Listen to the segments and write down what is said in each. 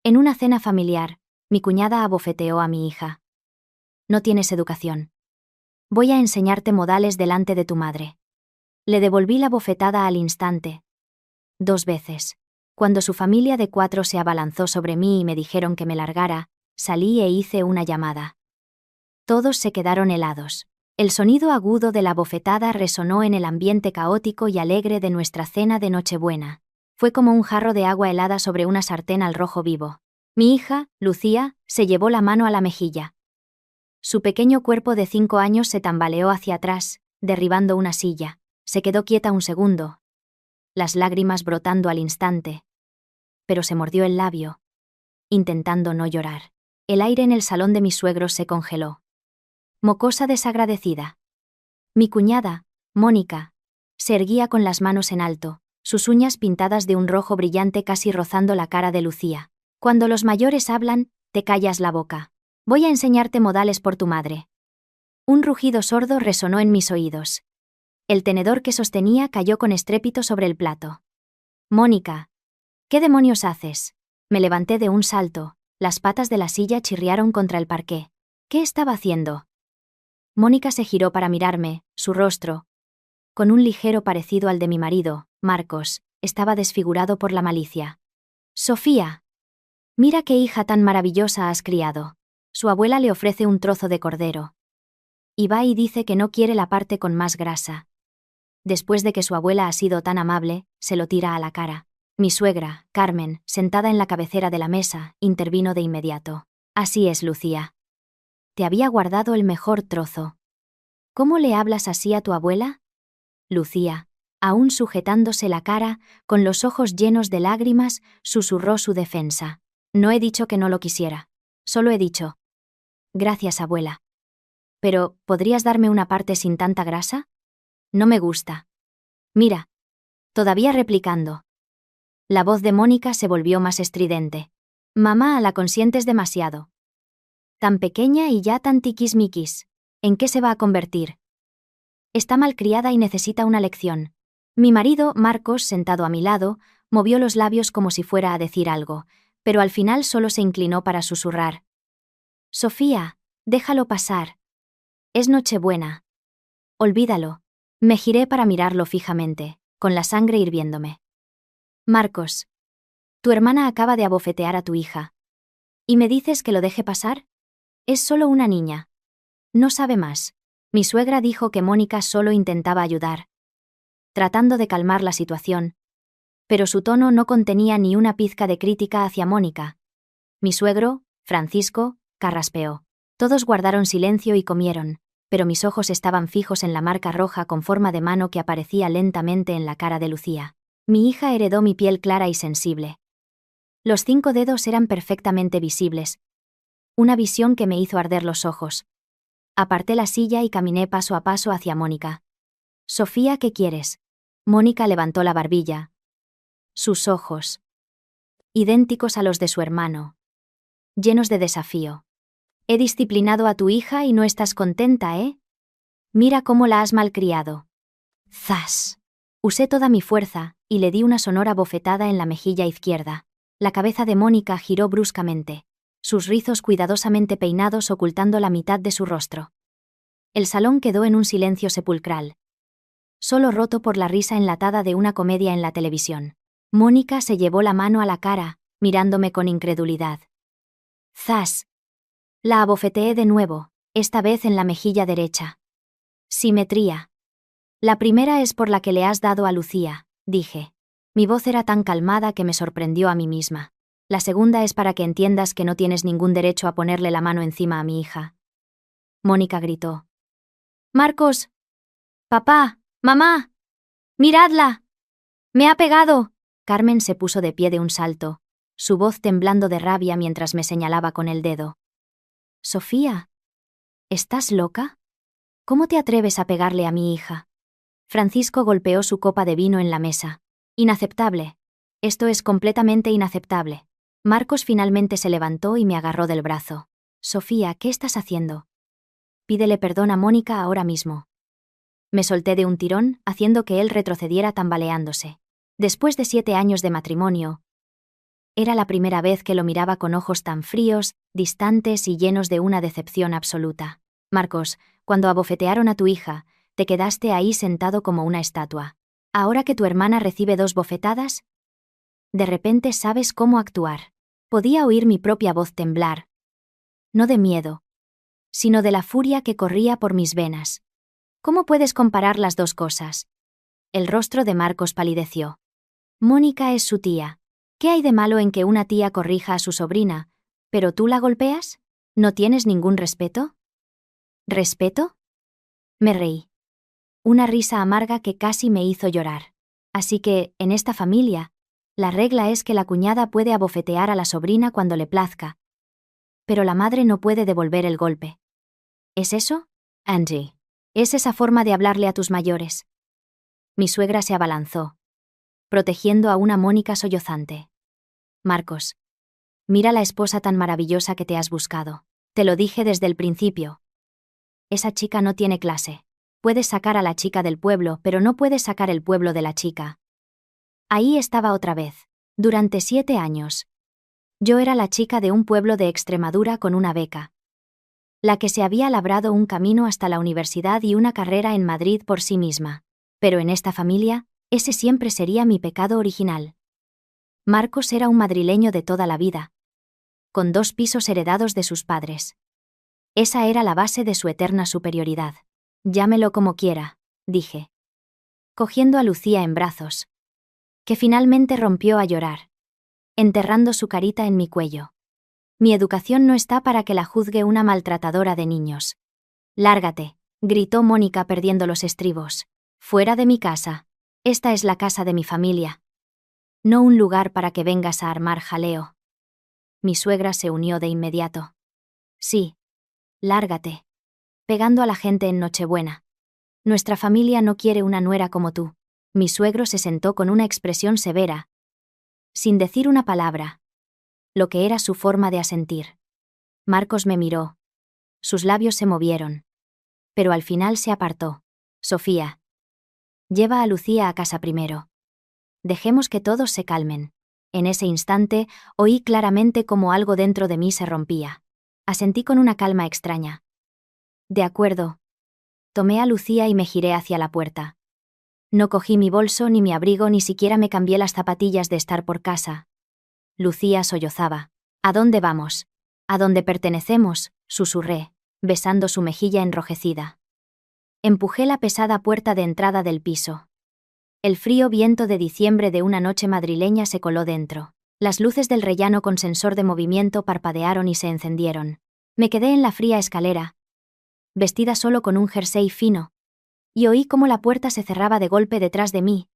En una cena familiar, mi cuñada abofeteó a mi hija. No tienes educación. Voy a enseñarte modales delante de tu madre. Le devolví la bofetada al instante. 2 veces. Cuando su familia de 4 se abalanzó sobre mí y me dijeron que me largara, salí e hice una llamada. Todos se quedaron helados. El sonido agudo de la bofetada resonó en el ambiente caótico y alegre de nuestra cena de Nochebuena. Fue como un jarro de agua helada sobre una sartén al rojo vivo. Mi hija, Lucía, se llevó la mano a la mejilla. Su pequeño cuerpo de 5 años se tambaleó hacia atrás, derribando una silla. Se quedó quieta un segundo, las lágrimas brotando al instante. Pero se mordió el labio, intentando no llorar. El aire en el salón de mis suegros se congeló. Mocosa desagradecida. Mi cuñada, Mónica, se erguía con las manos en alto, sus uñas pintadas de un rojo brillante casi rozando la cara de Lucía. Cuando los mayores hablan, te callas la boca. Voy a enseñarte modales por tu madre. Un rugido sordo resonó en mis oídos. El tenedor que sostenía cayó con estrépito sobre el plato. Mónica, ¿qué demonios haces? Me levanté de un salto, las patas de la silla chirriaron contra el parqué. ¿Qué estaba haciendo? Mónica se giró para mirarme, su rostro, con un ligero parecido al de mi marido, Marcos, estaba desfigurado por la malicia. Sofía. Mira qué hija tan maravillosa has criado. Su abuela le ofrece un trozo de cordero. Y va y dice que no quiere la parte con más grasa. Después de que su abuela ha sido tan amable, se lo tira a la cara. Mi suegra, Carmen, sentada en la cabecera de la mesa, intervino de inmediato. Así es, Lucía. Te había guardado el mejor trozo. ¿Cómo le hablas así a tu abuela? Lucía, aún sujetándose la cara, con los ojos llenos de lágrimas, susurró su defensa. No he dicho que no lo quisiera. Solo he dicho. Gracias, abuela. Pero, ¿podrías darme una parte sin tanta grasa? No me gusta. Mira. Todavía replicando. La voz de Mónica se volvió más estridente. Mamá, la consientes demasiado. Tan pequeña y ya tan tiquismiquis. ¿En qué se va a convertir? Está malcriada y necesita una lección. Mi marido, Marcos, sentado a mi lado, movió los labios como si fuera a decir algo, pero al final solo se inclinó para susurrar. Sofía, déjalo pasar. Es Nochebuena. Olvídalo. Me giré para mirarlo fijamente, con la sangre hirviéndome. Marcos. Tu hermana acaba de abofetear a tu hija. ¿Y me dices que lo deje pasar? Es solo una niña. No sabe más. Mi suegra dijo que Mónica solo intentaba ayudar, tratando de calmar la situación. Pero su tono no contenía ni una pizca de crítica hacia Mónica. Mi suegro, Francisco, carraspeó. Todos guardaron silencio y comieron, pero mis ojos estaban fijos en la marca roja con forma de mano que aparecía lentamente en la cara de Lucía. Mi hija heredó mi piel clara y sensible. Los 5 dedos eran perfectamente visibles. Una visión que me hizo arder los ojos. Aparté la silla y caminé paso a paso hacia Mónica. Sofía, ¿qué quieres? Mónica levantó la barbilla. Sus ojos, idénticos a los de su hermano, llenos de desafío. He disciplinado a tu hija y no estás contenta, ¿eh? Mira cómo la has malcriado. ¡Zas! Usé toda mi fuerza, y le di una sonora bofetada en la mejilla izquierda. La cabeza de Mónica giró bruscamente, sus rizos cuidadosamente peinados ocultando la mitad de su rostro. El salón quedó en un silencio sepulcral, solo roto por la risa enlatada de una comedia en la televisión. Mónica se llevó la mano a la cara, mirándome con incredulidad. ¡Zas! La abofeteé de nuevo, esta vez en la mejilla derecha. Simetría. La primera es por la que le has dado a Lucía, dije. Mi voz era tan calmada que me sorprendió a mí misma. La segunda es para que entiendas que no tienes ningún derecho a ponerle la mano encima a mi hija. Mónica gritó. ¡Marcos! ¡Papá! ¡Mamá! ¡Miradla! ¡Me ha pegado! Carmen se puso de pie de un salto, su voz temblando de rabia mientras me señalaba con el dedo. Sofía, ¿estás loca? ¿Cómo te atreves a pegarle a mi hija? Francisco golpeó su copa de vino en la mesa. Inaceptable. Esto es completamente inaceptable. Marcos finalmente se levantó y me agarró del brazo. Sofía, ¿qué estás haciendo? Pídele perdón a Mónica ahora mismo. Me solté de un tirón, haciendo que él retrocediera tambaleándose. Después de 7 años de matrimonio, Era la primera vez que lo miraba con ojos tan fríos, distantes y llenos de una decepción absoluta. Marcos, cuando abofetearon a tu hija, te quedaste ahí sentado como una estatua. Ahora que tu hermana recibe 2 bofetadas, de repente sabes cómo actuar. Podía oír mi propia voz temblar. No de miedo, sino de la furia que corría por mis venas. ¿Cómo puedes comparar las dos cosas? El rostro de Marcos palideció. Mónica es su tía. ¿Qué hay de malo en que una tía corrija a su sobrina, pero tú la golpeas? ¿No tienes ningún respeto? ¿Respeto? Me reí. Una risa amarga que casi me hizo llorar. Así que, en esta familia, la regla es que la cuñada puede abofetear a la sobrina cuando le plazca, pero la madre no puede devolver el golpe. ¿Es eso, Angie? ¿Es esa forma de hablarle a tus mayores? Mi suegra se abalanzó, protegiendo a una Mónica sollozante. Marcos, mira la esposa tan maravillosa que te has buscado. Te lo dije desde el principio. Esa chica no tiene clase. Puedes sacar a la chica del pueblo, pero no puedes sacar el pueblo de la chica. Ahí estaba otra vez. Durante 7 años. Yo era la chica de un pueblo de Extremadura con una beca. La que se había labrado un camino hasta la universidad y una carrera en Madrid por sí misma. Pero en esta familia, ese siempre sería mi pecado original. Marcos era un madrileño de toda la vida, con 2 pisos heredados de sus padres. Esa era la base de su eterna superioridad. Llámelo como quiera, dije, cogiendo a Lucía en brazos, que finalmente rompió a llorar, enterrando su carita en mi cuello. Mi educación no está para que la juzgue una maltratadora de niños. Lárgate, gritó Mónica perdiendo los estribos. Fuera de mi casa. Esta es la casa de mi familia. No un lugar para que vengas a armar jaleo. Mi suegra se unió de inmediato. Sí. Lárgate. Pegando a la gente en Nochebuena. Nuestra familia no quiere una nuera como tú. Mi suegro se sentó con una expresión severa, sin decir una palabra, lo que era su forma de asentir. Marcos me miró. Sus labios se movieron. Pero al final se apartó. Sofía. Lleva a Lucía a casa primero. Dejemos que todos se calmen. En ese instante, oí claramente cómo algo dentro de mí se rompía. Asentí con una calma extraña. De acuerdo. Tomé a Lucía y me giré hacia la puerta. No cogí mi bolso ni mi abrigo, ni siquiera me cambié las zapatillas de estar por casa. Lucía sollozaba. ¿A dónde vamos? ¿A dónde pertenecemos?, susurré, besando su mejilla enrojecida. Empujé la pesada puerta de entrada del piso. El frío viento de diciembre de una noche madrileña se coló dentro. Las luces del rellano con sensor de movimiento parpadearon y se encendieron. Me quedé en la fría escalera, vestida solo con un jersey fino, y oí cómo la puerta se cerraba de golpe detrás de mí,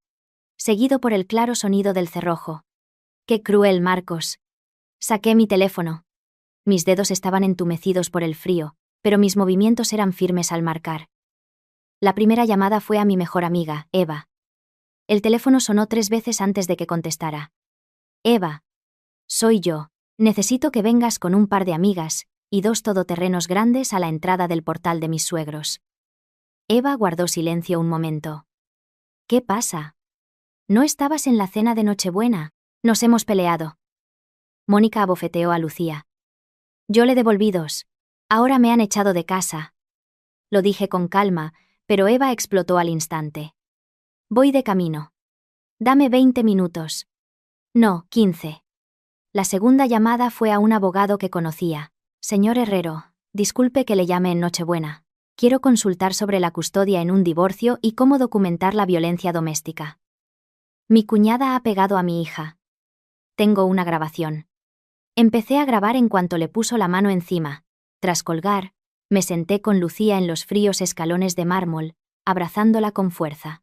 seguido por el claro sonido del cerrojo. ¡Qué cruel, Marcos! Saqué mi teléfono. Mis dedos estaban entumecidos por el frío, pero mis movimientos eran firmes al marcar. La primera llamada fue a mi mejor amiga, Eva. El teléfono sonó 3 veces antes de que contestara. Eva. Soy yo. Necesito que vengas con un par de amigas y 2 todoterrenos grandes a la entrada del portal de mis suegros. Eva guardó silencio un momento. ¿Qué pasa? ¿No estabas en la cena de Nochebuena? Nos hemos peleado. Mónica abofeteó a Lucía. Yo le devolví 2. Ahora me han echado de casa. Lo dije con calma, pero Eva explotó al instante. Voy de camino. Dame 20 minutos. No, 15. La segunda llamada fue a un abogado que conocía. Señor Herrero, disculpe que le llame en Nochebuena. Quiero consultar sobre la custodia en un divorcio y cómo documentar la violencia doméstica. Mi cuñada ha pegado a mi hija. Tengo una grabación. Empecé a grabar en cuanto le puso la mano encima. Tras colgar, me senté con Lucía en los fríos escalones de mármol, abrazándola con fuerza.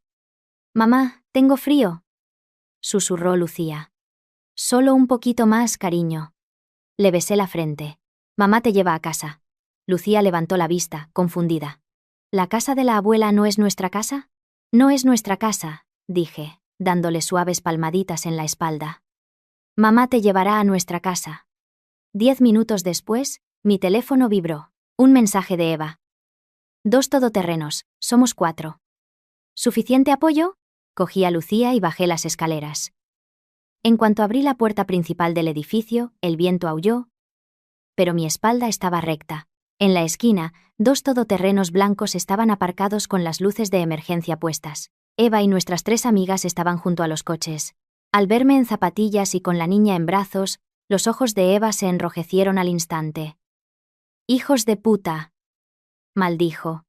Mamá, tengo frío, susurró Lucía. Solo un poquito más, cariño. Le besé la frente. Mamá te lleva a casa. Lucía levantó la vista, confundida. ¿La casa de la abuela no es nuestra casa? No es nuestra casa, dije, dándole suaves palmaditas en la espalda. Mamá te llevará a nuestra casa. 10 minutos después, mi teléfono vibró. Un mensaje de Eva. 2 todoterrenos, somos 4. ¿Suficiente apoyo? Cogí a Lucía y bajé las escaleras. En cuanto abrí la puerta principal del edificio, el viento aulló, pero mi espalda estaba recta. En la esquina, 2 todoterrenos blancos estaban aparcados con las luces de emergencia puestas. Eva y nuestras 3 amigas estaban junto a los coches. Al verme en zapatillas y con la niña en brazos, los ojos de Eva se enrojecieron al instante. «¡Hijos de puta!», maldijo.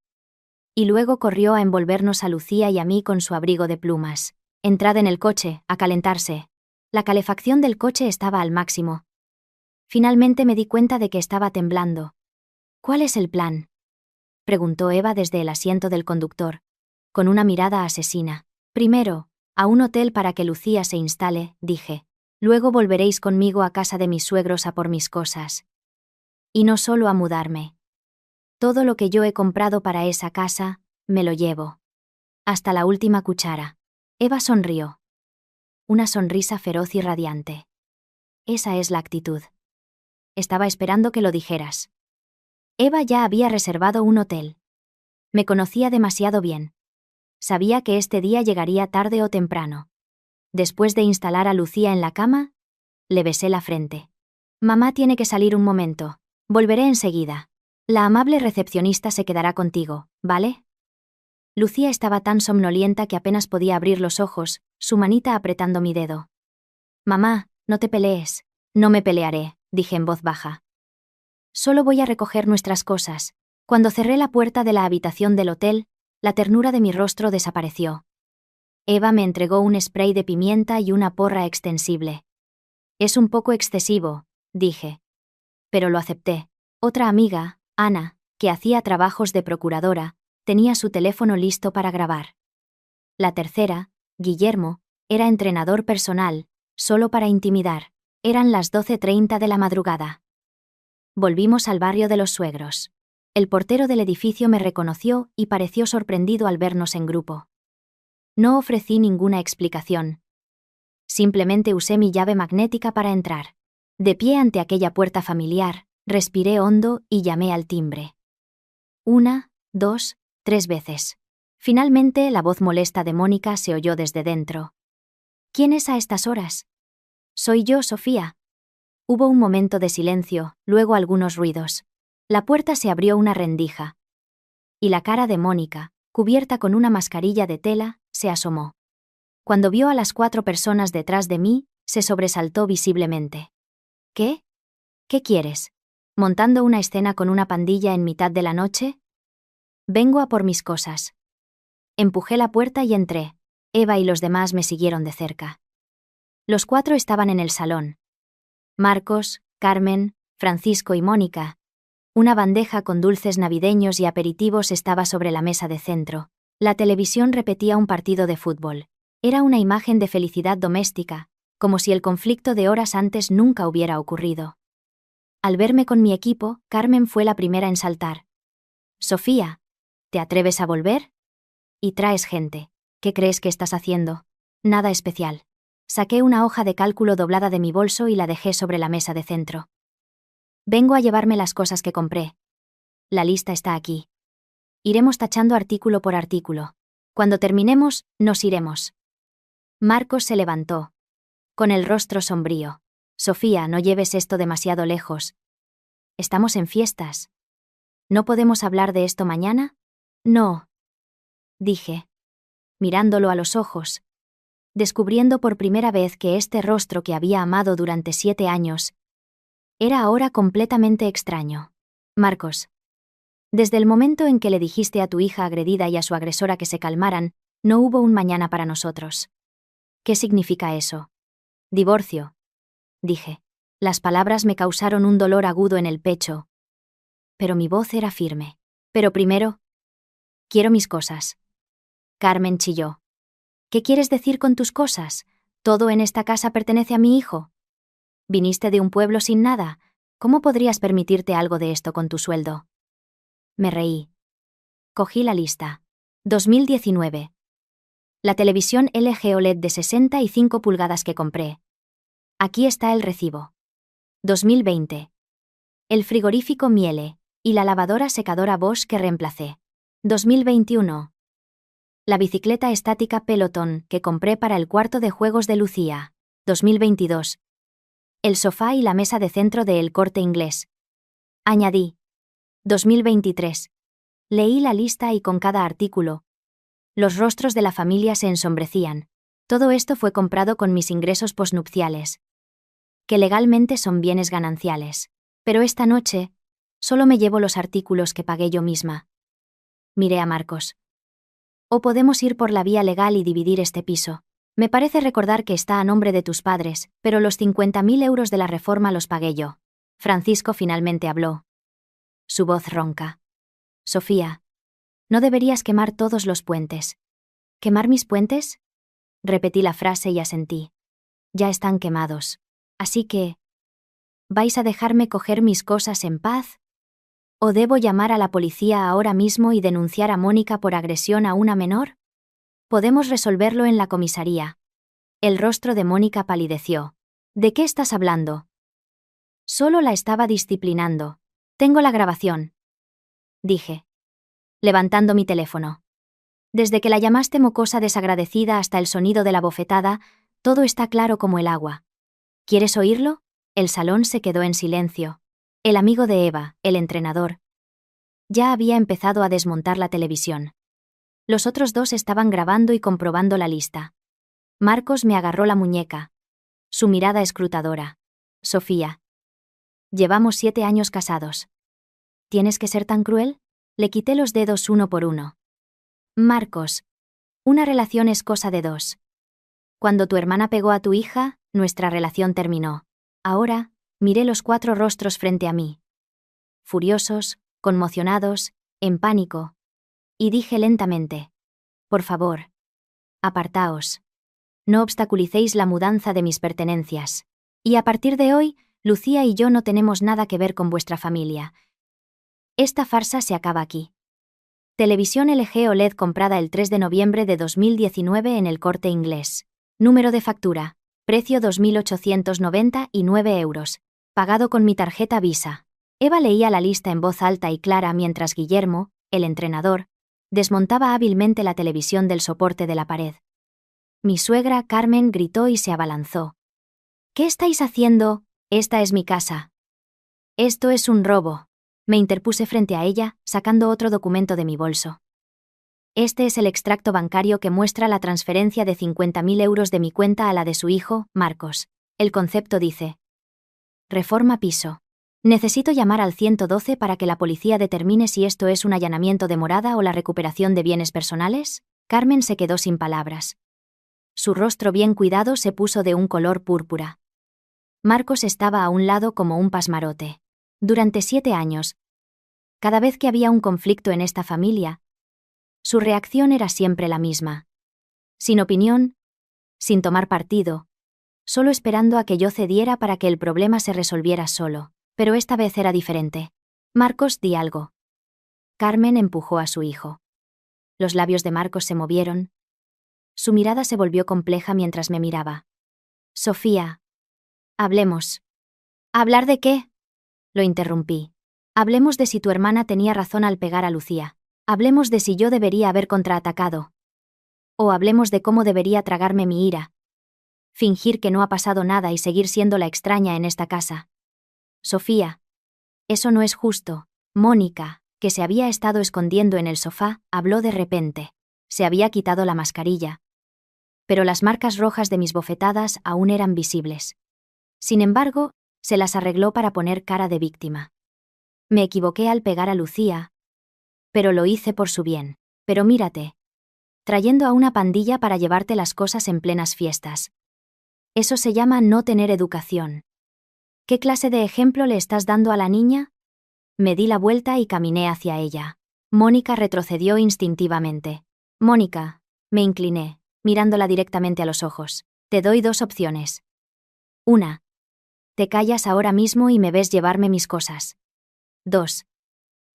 Y luego corrió a envolvernos a Lucía y a mí con su abrigo de plumas. «Entrad en el coche, a calentarse». La calefacción del coche estaba al máximo. Finalmente me di cuenta de que estaba temblando. «¿Cuál es el plan?», preguntó Eva desde el asiento del conductor, con una mirada asesina. «Primero, a un hotel para que Lucía se instale», dije. «Luego volveréis conmigo a casa de mis suegros a por mis cosas. Y no solo a mudarme. Todo lo que yo he comprado para esa casa, me lo llevo. Hasta la última cuchara». Eva sonrió. Una sonrisa feroz y radiante. «Esa es la actitud. Estaba esperando que lo dijeras». Eva ya había reservado un hotel. Me conocía demasiado bien. Sabía que este día llegaría tarde o temprano. Después de instalar a Lucía en la cama, le besé la frente. «Mamá tiene que salir un momento. Volveré enseguida. La amable recepcionista se quedará contigo, ¿vale?». Lucía estaba tan somnolienta que apenas podía abrir los ojos, su manita apretando mi dedo. «Mamá, no te pelees». «No me pelearé», dije en voz baja. «Solo voy a recoger nuestras cosas». Cuando cerré la puerta de la habitación del hotel, la ternura de mi rostro desapareció. Eva me entregó un spray de pimienta y una porra extensible. «Es un poco excesivo», dije. Pero lo acepté. Otra amiga, Ana, que hacía trabajos de procuradora, tenía su teléfono listo para grabar. La tercera, Guillermo, era entrenador personal, solo para intimidar. Eran las 12:30 de la madrugada. Volvimos al barrio de los suegros. El portero del edificio me reconoció y pareció sorprendido al vernos en grupo. No ofrecí ninguna explicación. Simplemente usé mi llave magnética para entrar. De pie ante aquella puerta familiar, respiré hondo y llamé al timbre. 1, 2, 3 veces. Finalmente, la voz molesta de Mónica se oyó desde dentro. «¿Quién es a estas horas?». «Soy yo, Sofía». Hubo un momento de silencio, luego algunos ruidos. La puerta se abrió una rendija. Y la cara de Mónica, cubierta con una mascarilla de tela, se asomó. Cuando vio a las 4 personas detrás de mí, se sobresaltó visiblemente. «¿Qué? ¿Qué quieres? ¿Montando una escena con una pandilla en mitad de la noche?». «Vengo a por mis cosas». Empujé la puerta y entré. Eva y los demás me siguieron de cerca. Los 4 estaban en el salón. Marcos, Carmen, Francisco y Mónica. Una bandeja con dulces navideños y aperitivos estaba sobre la mesa de centro. La televisión repetía un partido de fútbol. Era una imagen de felicidad doméstica, como si el conflicto de horas antes nunca hubiera ocurrido. Al verme con mi equipo, Carmen fue la primera en saltar. «Sofía, ¿te atreves a volver? Y traes gente. ¿Qué crees que estás haciendo?». «Nada especial». Saqué una hoja de cálculo doblada de mi bolso y la dejé sobre la mesa de centro. «Vengo a llevarme las cosas que compré. La lista está aquí. Iremos tachando artículo por artículo. Cuando terminemos, nos iremos». Marcos se levantó, con el rostro sombrío. «Sofía, no lleves esto demasiado lejos. Estamos en fiestas. ¿No podemos hablar de esto mañana?». «No», dije, mirándolo a los ojos, descubriendo por primera vez que este rostro que había amado durante 7 años era ahora completamente extraño. «Marcos, desde el momento en que le dijiste a tu hija agredida y a su agresora que se calmaran, no hubo un mañana para nosotros. ¿Qué significa eso?». «Divorcio», dije. Las palabras me causaron un dolor agudo en el pecho, pero mi voz era firme. «Pero primero, quiero mis cosas». Carmen chilló. «¿Qué quieres decir con tus cosas? ¿Todo en esta casa pertenece a mi hijo? ¿Viniste de un pueblo sin nada? ¿Cómo podrías permitirte algo de esto con tu sueldo?». Me reí. Cogí la lista. 2019. La televisión LG OLED de 65 pulgadas que compré. Aquí está el recibo. 2020. El frigorífico Miele y la lavadora secadora Bosch que reemplacé. 2021. La bicicleta estática Peloton que compré para el cuarto de juegos de Lucía. 2022. El sofá y la mesa de centro de El Corte Inglés. Añadí. 2023. Leí la lista y con cada artículo, los rostros de la familia se ensombrecían. Todo esto fue comprado con mis ingresos posnupciales, que legalmente son bienes gananciales. Pero esta noche, solo me llevo los artículos que pagué yo misma. Miré a Marcos. O podemos ir por la vía legal y dividir este piso. Me parece recordar que está a nombre de tus padres, pero los 50.000 euros de la reforma los pagué yo. Francisco finalmente habló. Su voz ronca. Sofía, no deberías quemar todos los puentes. ¿Quemar mis puentes? Repetí la frase y asentí. Ya están quemados. Así que, ¿vais a dejarme coger mis cosas en paz? ¿O debo llamar a la policía ahora mismo y denunciar a Mónica por agresión a una menor? Podemos resolverlo en la comisaría. El rostro de Mónica palideció. ¿De qué estás hablando? Solo la estaba disciplinando. Tengo la grabación, dije, levantando mi teléfono. Desde que la llamaste mocosa desagradecida hasta el sonido de la bofetada, todo está claro como el agua. ¿Quieres oírlo? El salón se quedó en silencio. El amigo de Eva, el entrenador, ya había empezado a desmontar la televisión. Los otros dos estaban grabando y comprobando la lista. Marcos me agarró la muñeca. Su mirada escrutadora. Sofía. Llevamos 7 años casados. ¿Tienes que ser tan cruel? Le quité los dedos uno por uno. Marcos. Una relación es cosa de dos. Cuando tu hermana pegó a tu hija, nuestra relación terminó. Ahora, miré los 4 rostros frente a mí. Furiosos, conmocionados, en pánico. Y dije lentamente. Por favor. Apartaos. No obstaculicéis la mudanza de mis pertenencias. Y a partir de hoy, Lucía y yo no tenemos nada que ver con vuestra familia. Esta farsa se acaba aquí. Televisión LG OLED comprada el 3 de noviembre de 2019 en El Corte Inglés. Número de factura. Precio 2.899 euros. Pagado con mi tarjeta Visa. Eva leía la lista en voz alta y clara mientras Guillermo, el entrenador, desmontaba hábilmente la televisión del soporte de la pared. Mi suegra, Carmen, gritó y se abalanzó. ¿Qué estáis haciendo? Esta es mi casa. Esto es un robo. Me interpuse frente a ella, sacando otro documento de mi bolso. Este es el extracto bancario que muestra la transferencia de 50.000 euros de mi cuenta a la de su hijo, Marcos. El concepto dice: Reforma piso. Necesito llamar al 112 para que la policía determine si esto es un allanamiento de morada o la recuperación de bienes personales. Carmen se quedó sin palabras. Su rostro bien cuidado se puso de un color púrpura. Marcos estaba a un lado como un pasmarote. Durante 7 años, cada vez que había un conflicto en esta familia, su reacción era siempre la misma. Sin opinión, sin tomar partido, solo esperando a que yo cediera para que el problema se resolviera solo. Pero esta vez era diferente. Marcos, di algo. Carmen empujó a su hijo. Los labios de Marcos se movieron. Su mirada se volvió compleja mientras me miraba. Sofía. Hablemos. ¿Hablar de qué? Lo interrumpí. Hablemos de si tu hermana tenía razón al pegar a Lucía. Hablemos de si yo debería haber contraatacado. O hablemos de cómo debería tragarme mi ira. Fingir que no ha pasado nada y seguir siendo la extraña en esta casa. Sofía. Eso no es justo. Mónica, que se había estado escondiendo en el sofá, habló de repente. Se había quitado la mascarilla. Pero las marcas rojas de mis bofetadas aún eran visibles. Sin embargo, se las arregló para poner cara de víctima. Me equivoqué al pegar a Lucía, pero lo hice por su bien. Pero mírate. Trayendo a una pandilla para llevarte las cosas en plenas fiestas. Eso se llama no tener educación. ¿Qué clase de ejemplo le estás dando a la niña? Me di la vuelta y caminé hacia ella. Mónica retrocedió instintivamente. Mónica, me incliné, mirándola directamente a los ojos. Te doy 2 opciones. 1. Te callas ahora mismo y me ves llevarme mis cosas. 2.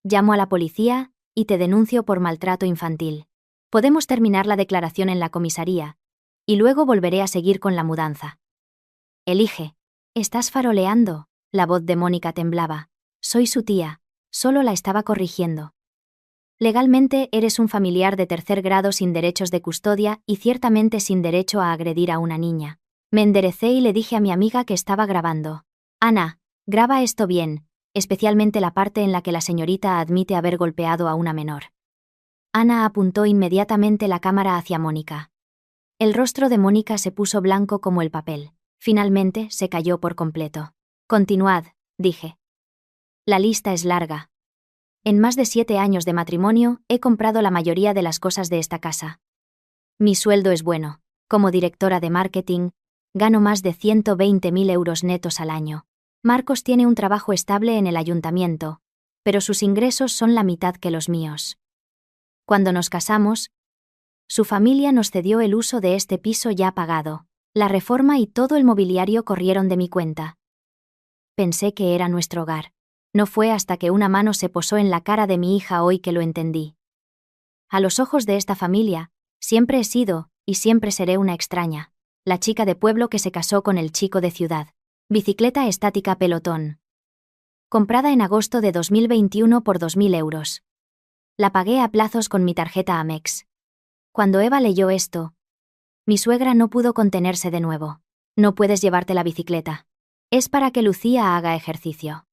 Llamo a la policía y te denuncio por maltrato infantil. Podemos terminar la declaración en la comisaría, y luego volveré a seguir con la mudanza. Elige. Estás faroleando. La voz de Mónica temblaba. Soy su tía. Solo la estaba corrigiendo. Legalmente eres un familiar de tercer grado sin derechos de custodia y ciertamente sin derecho a agredir a una niña. Me enderecé y le dije a mi amiga que estaba grabando. Ana, graba esto bien, especialmente la parte en la que la señorita admite haber golpeado a una menor. Ana apuntó inmediatamente la cámara hacia Mónica. El rostro de Mónica se puso blanco como el papel. Finalmente, se cayó por completo. Continuad, dije. La lista es larga. En más de 7 años de matrimonio, he comprado la mayoría de las cosas de esta casa. Mi sueldo es bueno. Como directora de marketing, gano más de 120.000 euros netos al año. Marcos tiene un trabajo estable en el ayuntamiento, pero sus ingresos son la mitad que los míos. Cuando nos casamos, su familia nos cedió el uso de este piso ya pagado. La reforma y todo el mobiliario corrieron de mi cuenta. Pensé que era nuestro hogar. No fue hasta que una mano se posó en la cara de mi hija hoy que lo entendí. A los ojos de esta familia, siempre he sido, y siempre seré una extraña. La chica de pueblo que se casó con el chico de ciudad. Bicicleta estática pelotón. Comprada en agosto de 2021 por 2.000 euros. La pagué a plazos con mi tarjeta Amex. Cuando Eva leyó esto, mi suegra no pudo contenerse de nuevo. No puedes llevarte la bicicleta. Es para que Lucía haga ejercicio.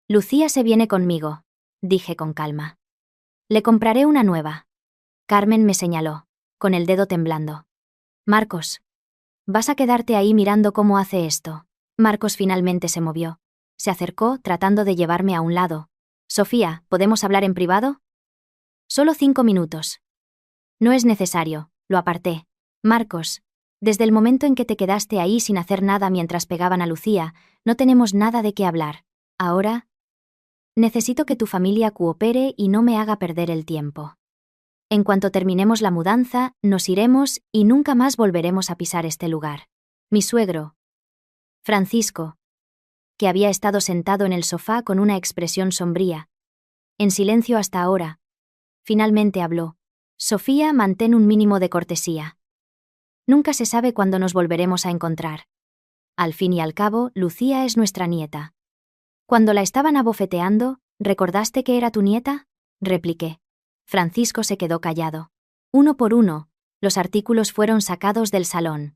Lucía se viene conmigo, dije con calma. Le compraré una nueva. Carmen me señaló, con el dedo temblando. Marcos, ¿vas a quedarte ahí mirando cómo hace esto? Marcos finalmente se movió. Se acercó, tratando de llevarme a un lado. Sofía, ¿podemos hablar en privado? Solo 5 minutos. No es necesario, lo aparté. Marcos, desde el momento en que te quedaste ahí sin hacer nada mientras pegaban a Lucía, no tenemos nada de qué hablar. Ahora, necesito que tu familia coopere y no me haga perder el tiempo. En cuanto terminemos la mudanza, nos iremos y nunca más volveremos a pisar este lugar. Mi suegro, Francisco, que había estado sentado en el sofá con una expresión sombría, en silencio hasta ahora, finalmente habló. Sofía, mantén un mínimo de cortesía. Nunca se sabe cuándo nos volveremos a encontrar. Al fin y al cabo, Lucía es nuestra nieta. Cuando la estaban abofeteando, ¿recordaste que era tu nieta? Repliqué. Francisco se quedó callado. Uno por uno, los artículos fueron sacados del salón.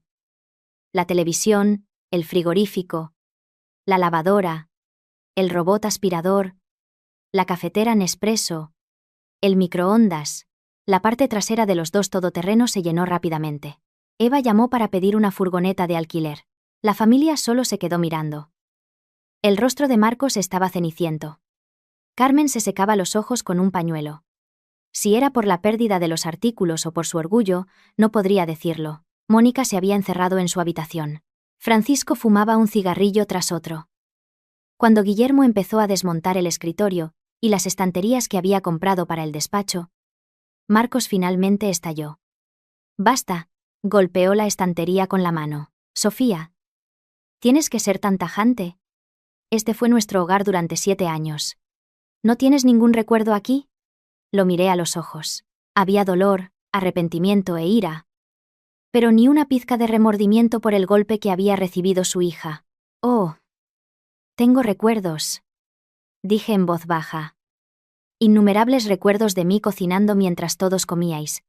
La televisión, el frigorífico, la lavadora, el robot aspirador, la cafetera Nespresso, el microondas. La parte trasera de los 2 todoterrenos se llenó rápidamente. Eva llamó para pedir una furgoneta de alquiler. La familia solo se quedó mirando. El rostro de Marcos estaba ceniciento. Carmen se secaba los ojos con un pañuelo. Si era por la pérdida de los artículos o por su orgullo, no podría decirlo. Mónica se había encerrado en su habitación. Francisco fumaba un cigarrillo tras otro. Cuando Guillermo empezó a desmontar el escritorio y las estanterías que había comprado para el despacho, Marcos finalmente estalló. Basta, golpeó la estantería con la mano. Sofía, ¿tienes que ser tan tajante? Este fue nuestro hogar durante 7 años. ¿No tienes ningún recuerdo aquí? Lo miré a los ojos. Había dolor, arrepentimiento e ira. Pero ni una pizca de remordimiento por el golpe que había recibido su hija. Oh. Tengo recuerdos, dije en voz baja. Innumerables recuerdos de mí cocinando mientras todos comíais.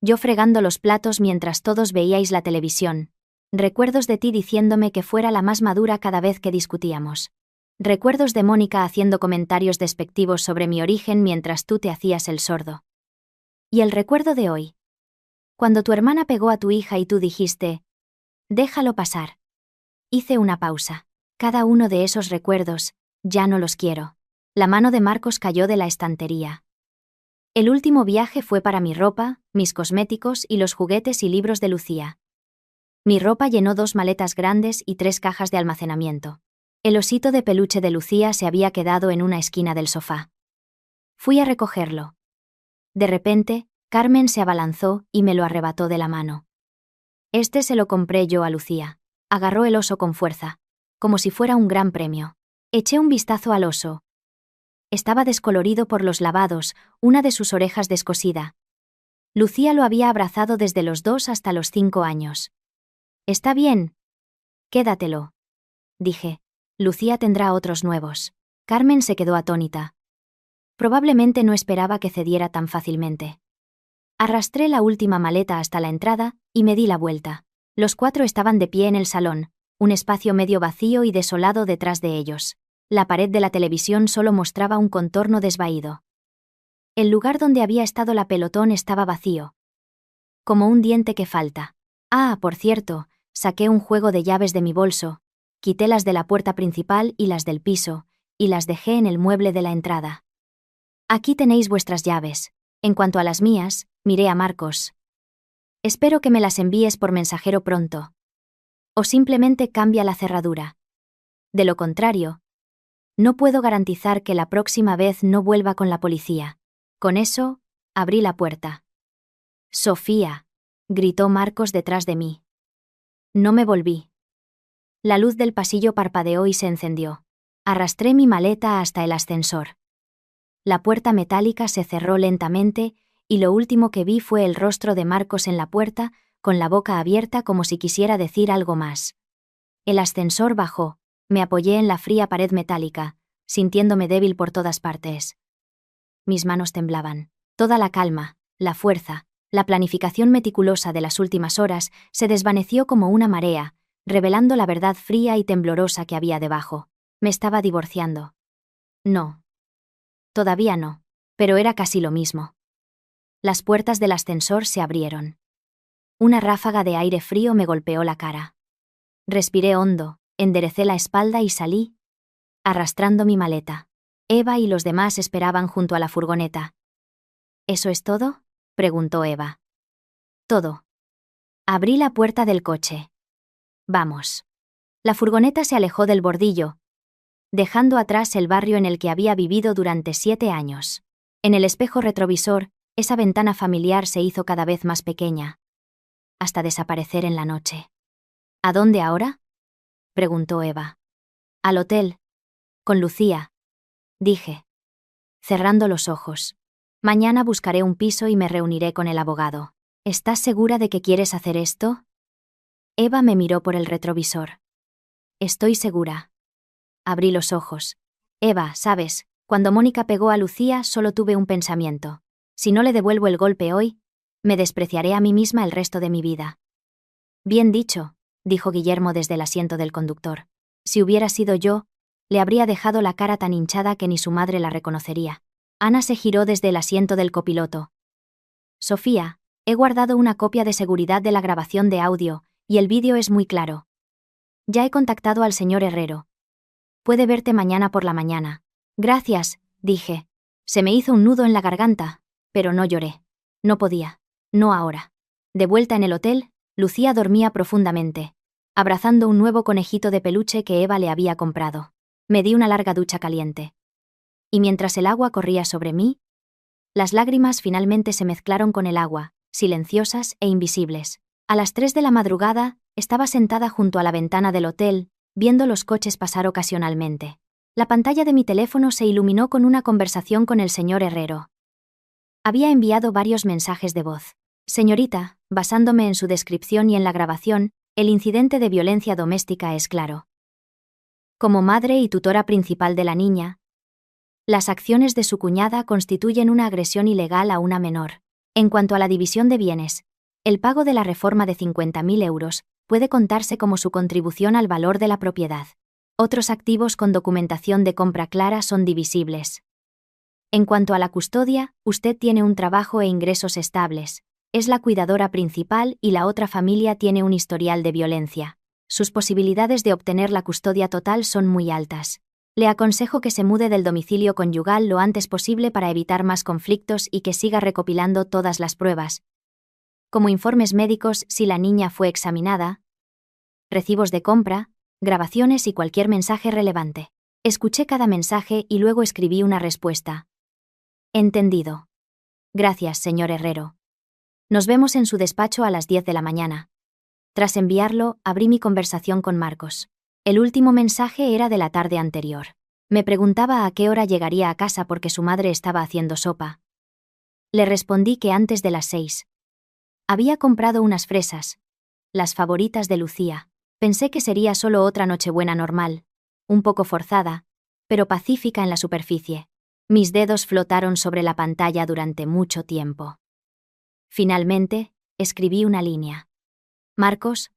Yo fregando los platos mientras todos veíais la televisión. Recuerdos de ti diciéndome que fuera la más madura cada vez que discutíamos. Recuerdos de Mónica haciendo comentarios despectivos sobre mi origen mientras tú te hacías el sordo. Y el recuerdo de hoy. Cuando tu hermana pegó a tu hija y tú dijiste, déjalo pasar. Hice una pausa. Cada uno de esos recuerdos, ya no los quiero. La mano de Marcos cayó de la estantería. El último viaje fue para mi ropa, mis cosméticos y los juguetes y libros de Lucía. Mi ropa llenó 2 maletas grandes y 3 cajas de almacenamiento. El osito de peluche de Lucía se había quedado en una esquina del sofá. Fui a recogerlo. De repente, Carmen se abalanzó y me lo arrebató de la mano. Este se lo compré yo a Lucía. Agarró el oso con fuerza, como si fuera un gran premio. Eché un vistazo al oso. Estaba descolorido por los lavados, una de sus orejas descosida. Lucía lo había abrazado desde los 2 hasta los 5 años. «Está bien. Quédatelo», dije. Lucía tendrá otros nuevos. Carmen se quedó atónita. Probablemente no esperaba que cediera tan fácilmente. Arrastré la última maleta hasta la entrada y me di la vuelta. Los 4 estaban de pie en el salón, un espacio medio vacío y desolado detrás de ellos. La pared de la televisión solo mostraba un contorno desvaído. El lugar donde había estado la pelotón estaba vacío. Como un diente que falta. Ah, por cierto, saqué un juego de llaves de mi bolso, quité las de la puerta principal y las del piso, y las dejé en el mueble de la entrada. Aquí tenéis vuestras llaves. En cuanto a las mías, miré a Marcos. Espero que me las envíes por mensajero pronto. O simplemente cambia la cerradura. De lo contrario, no puedo garantizar que la próxima vez no vuelva con la policía. Con eso, abrí la puerta. «Sofía», gritó Marcos detrás de mí. No me volví. La luz del pasillo parpadeó y se encendió. Arrastré mi maleta hasta el ascensor. La puerta metálica se cerró lentamente, y lo último que vi fue el rostro de Marcos en la puerta, con la boca abierta como si quisiera decir algo más. El ascensor bajó, me apoyé en la fría pared metálica, sintiéndome débil por todas partes. Mis manos temblaban. Toda la calma, la fuerza, la planificación meticulosa de las últimas horas se desvaneció como una marea, revelando la verdad fría y temblorosa que había debajo. Me estaba divorciando. No. Todavía no, pero era casi lo mismo. Las puertas del ascensor se abrieron. Una ráfaga de aire frío me golpeó la cara. Respiré hondo, enderecé la espalda y salí, arrastrando mi maleta. Eva y los demás esperaban junto a la furgoneta. ¿Eso es todo?, preguntó Eva. Todo. Abrí la puerta del coche. Vamos. La furgoneta se alejó del bordillo, dejando atrás el barrio en el que había vivido durante 7 años. En el espejo retrovisor, esa ventana familiar se hizo cada vez más pequeña, hasta desaparecer en la noche. ¿A dónde ahora?, preguntó Eva. Al hotel. Con Lucía, dije, cerrando los ojos. Mañana buscaré un piso y me reuniré con el abogado. ¿Estás segura de que quieres hacer esto? Eva me miró por el retrovisor. Estoy segura. Abrí los ojos. Eva, sabes, cuando Mónica pegó a Lucía solo tuve un pensamiento. Si no le devuelvo el golpe hoy, me despreciaré a mí misma el resto de mi vida. Bien dicho, dijo Guillermo desde el asiento del conductor. Si hubiera sido yo, le habría dejado la cara tan hinchada que ni su madre la reconocería. Ana se giró desde el asiento del copiloto. Sofía, he guardado una copia de seguridad de la grabación de audio, y el vídeo es muy claro. Ya he contactado al señor Herrero. Puede verte mañana por la mañana. Gracias, dije. Se me hizo un nudo en la garganta, pero no lloré. No podía. No ahora. De vuelta en el hotel, Lucía dormía profundamente, abrazando un nuevo conejito de peluche que Eva le había comprado. Me di una larga ducha caliente. Y mientras el agua corría sobre mí, las lágrimas finalmente se mezclaron con el agua, silenciosas e invisibles. A las 3 de la madrugada, estaba sentada junto a la ventana del hotel, viendo los coches pasar ocasionalmente. La pantalla de mi teléfono se iluminó con una conversación con el señor Herrero. Había enviado varios mensajes de voz. Señorita, basándome en su descripción y en la grabación, el incidente de violencia doméstica es claro. Como madre y tutora principal de la niña, las acciones de su cuñada constituyen una agresión ilegal a una menor. En cuanto a la división de bienes, el pago de la reforma de 50.000 euros puede contarse como su contribución al valor de la propiedad. Otros activos con documentación de compra clara son divisibles. En cuanto a la custodia, usted tiene un trabajo e ingresos estables, es la cuidadora principal y la otra familia tiene un historial de violencia. Sus posibilidades de obtener la custodia total son muy altas. Le aconsejo que se mude del domicilio conyugal lo antes posible para evitar más conflictos y que siga recopilando todas las pruebas, como informes médicos si la niña fue examinada, recibos de compra, grabaciones y cualquier mensaje relevante. Escuché cada mensaje y luego escribí una respuesta. Entendido. Gracias, señor Herrero. Nos vemos en su despacho a las 10 de la mañana. Tras enviarlo, abrí mi conversación con Marcos. El último mensaje era de la tarde anterior. Me preguntaba a qué hora llegaría a casa porque su madre estaba haciendo sopa. Le respondí que antes de las 6. Había comprado unas fresas, las favoritas de Lucía. Pensé que sería solo otra Nochebuena normal, un poco forzada, pero pacífica en la superficie. Mis dedos flotaron sobre la pantalla durante mucho tiempo. Finalmente, escribí una línea. Marcos,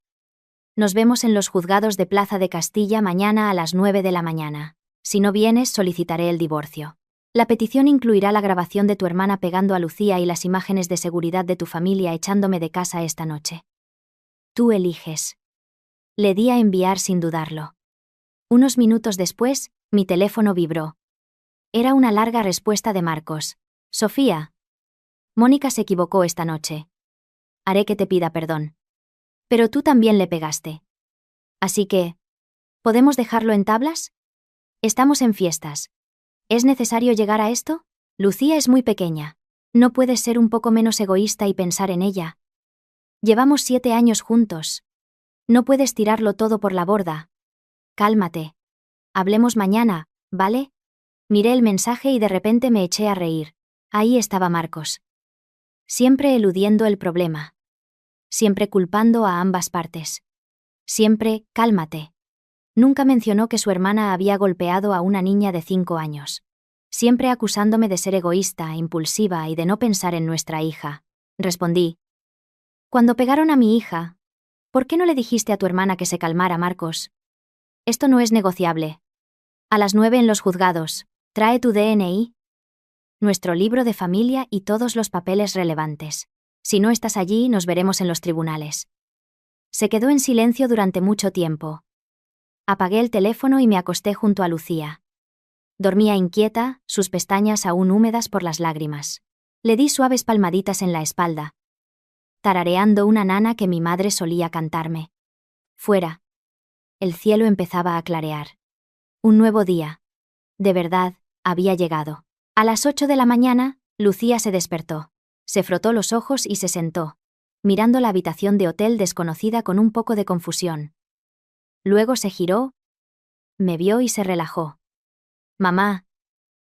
Nos vemos en los juzgados de Plaza de Castilla mañana a las 9 de la mañana. Si no vienes, solicitaré el divorcio. La petición incluirá la grabación de tu hermana pegando a Lucía y las imágenes de seguridad de tu familia echándome de casa esta noche. Tú eliges. Le di a enviar sin dudarlo. Unos minutos después, mi teléfono vibró. Era una larga respuesta de Marcos. Sofía. Mónica se equivocó esta noche. Haré que te pida perdón. Pero tú también le pegaste. Así que, ¿podemos dejarlo en tablas? Estamos en fiestas. ¿Es necesario llegar a esto? Lucía es muy pequeña. ¿No puedes ser un poco menos egoísta y pensar en ella? Llevamos 7 años juntos. No puedes tirarlo todo por la borda. Cálmate. Hablemos mañana, ¿vale? Miré el mensaje y de repente me eché a reír. Ahí estaba Marcos. Siempre eludiendo el problema. Siempre culpando a ambas partes. Siempre, cálmate. Nunca mencionó que su hermana había golpeado a una niña de 5 años. Siempre acusándome de ser egoísta, impulsiva y de no pensar en nuestra hija. Respondí. Cuando pegaron a mi hija, ¿por qué no le dijiste a tu hermana que se calmara, Marcos? Esto no es negociable. A las 9 en los juzgados. Trae tu DNI, nuestro libro de familia y todos los papeles relevantes. Si no estás allí, nos veremos en los tribunales. Se quedó en silencio durante mucho tiempo. Apagué el teléfono y me acosté junto a Lucía. Dormía inquieta, sus pestañas aún húmedas por las lágrimas. Le di suaves palmaditas en la espalda, tarareando una nana que mi madre solía cantarme. Fuera. El cielo empezaba a clarear. Un nuevo día. De verdad, había llegado. A las 8 de la mañana, Lucía se despertó. Se frotó los ojos y se sentó, mirando la habitación de hotel desconocida con un poco de confusión. Luego se giró, me vio y se relajó. Mamá,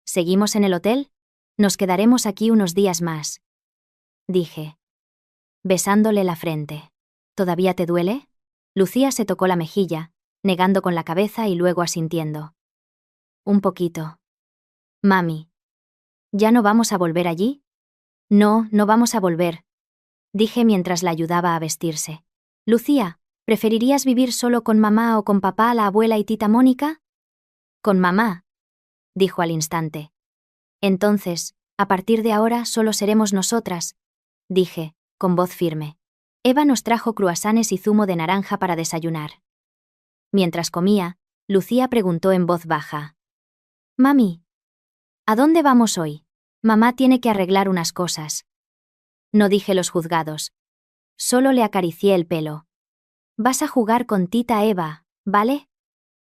¿seguimos en el hotel? Nos quedaremos aquí unos días más, dije, besándole la frente. ¿Todavía te duele? Lucía se tocó la mejilla, negando con la cabeza y luego asintiendo. Un poquito. Mami, ¿ya no vamos a volver allí? No, no vamos a volver, dije mientras la ayudaba a vestirse. Lucía, ¿preferirías vivir solo con mamá o con papá, la abuela y tita Mónica? Con mamá, dijo al instante. Entonces, a partir de ahora solo seremos nosotras, dije, con voz firme. Eva nos trajo cruasanes y zumo de naranja para desayunar. Mientras comía, Lucía preguntó en voz baja. Mami, ¿a dónde vamos hoy? Mamá tiene que arreglar unas cosas. No dije los juzgados. Solo le acaricié el pelo. Vas a jugar con tita Eva, ¿vale?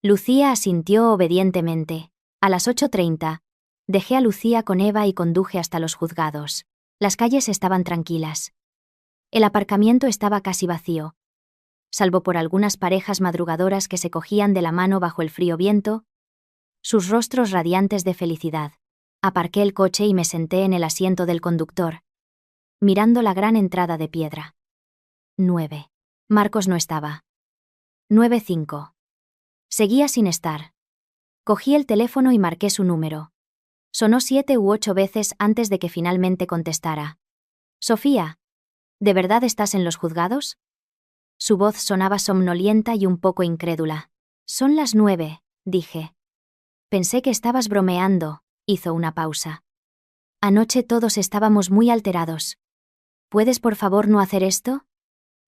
Lucía asintió obedientemente. A las 8:30, dejé a Lucía con Eva y conduje hasta los juzgados. Las calles estaban tranquilas. El aparcamiento estaba casi vacío, salvo por algunas parejas madrugadoras que se cogían de la mano bajo el frío viento, sus rostros radiantes de felicidad. Aparqué el coche y me senté en el asiento del conductor, mirando la gran entrada de piedra. 9. Marcos no estaba. 9:05. Seguía sin estar. Cogí el teléfono y marqué su número. Sonó 7 u 8 veces antes de que finalmente contestara. Sofía, ¿de verdad estás en los juzgados? Su voz sonaba somnolienta y un poco incrédula. Son las 9, dije. Pensé que estabas bromeando, hizo una pausa. Anoche todos estábamos muy alterados. ¿Puedes por favor no hacer esto?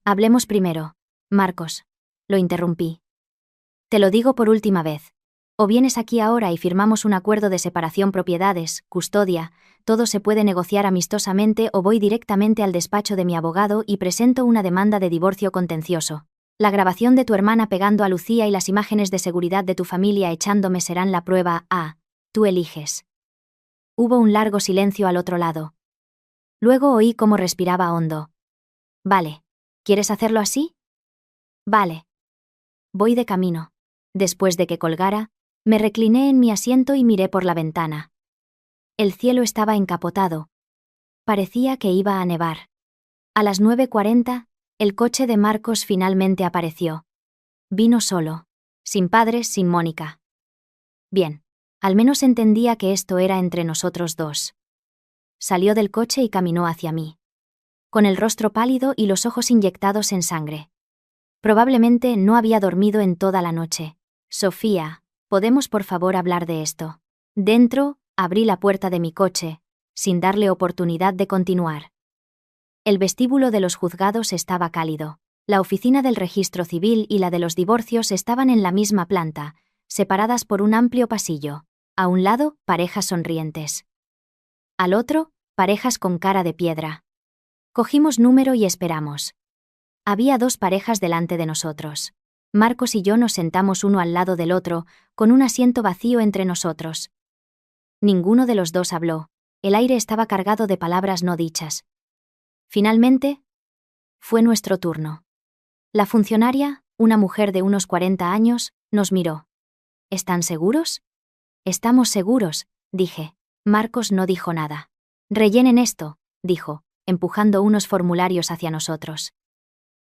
Hablemos primero, Marcos. Lo interrumpí. Te lo digo por última vez. O vienes aquí ahora y firmamos un acuerdo de separación, propiedades, custodia, todo se puede negociar amistosamente, o voy directamente al despacho de mi abogado y presento una demanda de divorcio contencioso. La grabación de tu hermana pegando a Lucía y las imágenes de seguridad de tu familia echándome serán la prueba. Tú eliges. Hubo un largo silencio al otro lado. Luego oí cómo respiraba hondo. Vale. ¿Quieres hacerlo así? Vale. Voy de camino. Después de que colgara, me recliné en mi asiento y miré por la ventana. El cielo estaba encapotado. Parecía que iba a nevar. A las 9:40, el coche de Marcos finalmente apareció. Vino solo. Sin padres, sin Mónica. Bien. Al menos entendía que esto era entre nosotros dos. Salió del coche y caminó hacia mí, con el rostro pálido y los ojos inyectados en sangre. Probablemente no había dormido en toda la noche. Sofía, ¿podemos por favor hablar de esto? Dentro, abrí la puerta de mi coche, sin darle oportunidad de continuar. El vestíbulo de los juzgados estaba cálido. La oficina del registro civil y la de los divorcios estaban en la misma planta, separadas por un amplio pasillo. A un lado, parejas sonrientes. Al otro, parejas con cara de piedra. Cogimos número y esperamos. Había 2 parejas delante de nosotros. Marcos y yo nos sentamos uno al lado del otro, con un asiento vacío entre nosotros. Ninguno de los dos habló. El aire estaba cargado de palabras no dichas. Finalmente, fue nuestro turno. La funcionaria, una mujer de unos 40 años, nos miró. ¿Están seguros? Estamos seguros, dije. Marcos no dijo nada. Rellenen esto, dijo, empujando unos formularios hacia nosotros.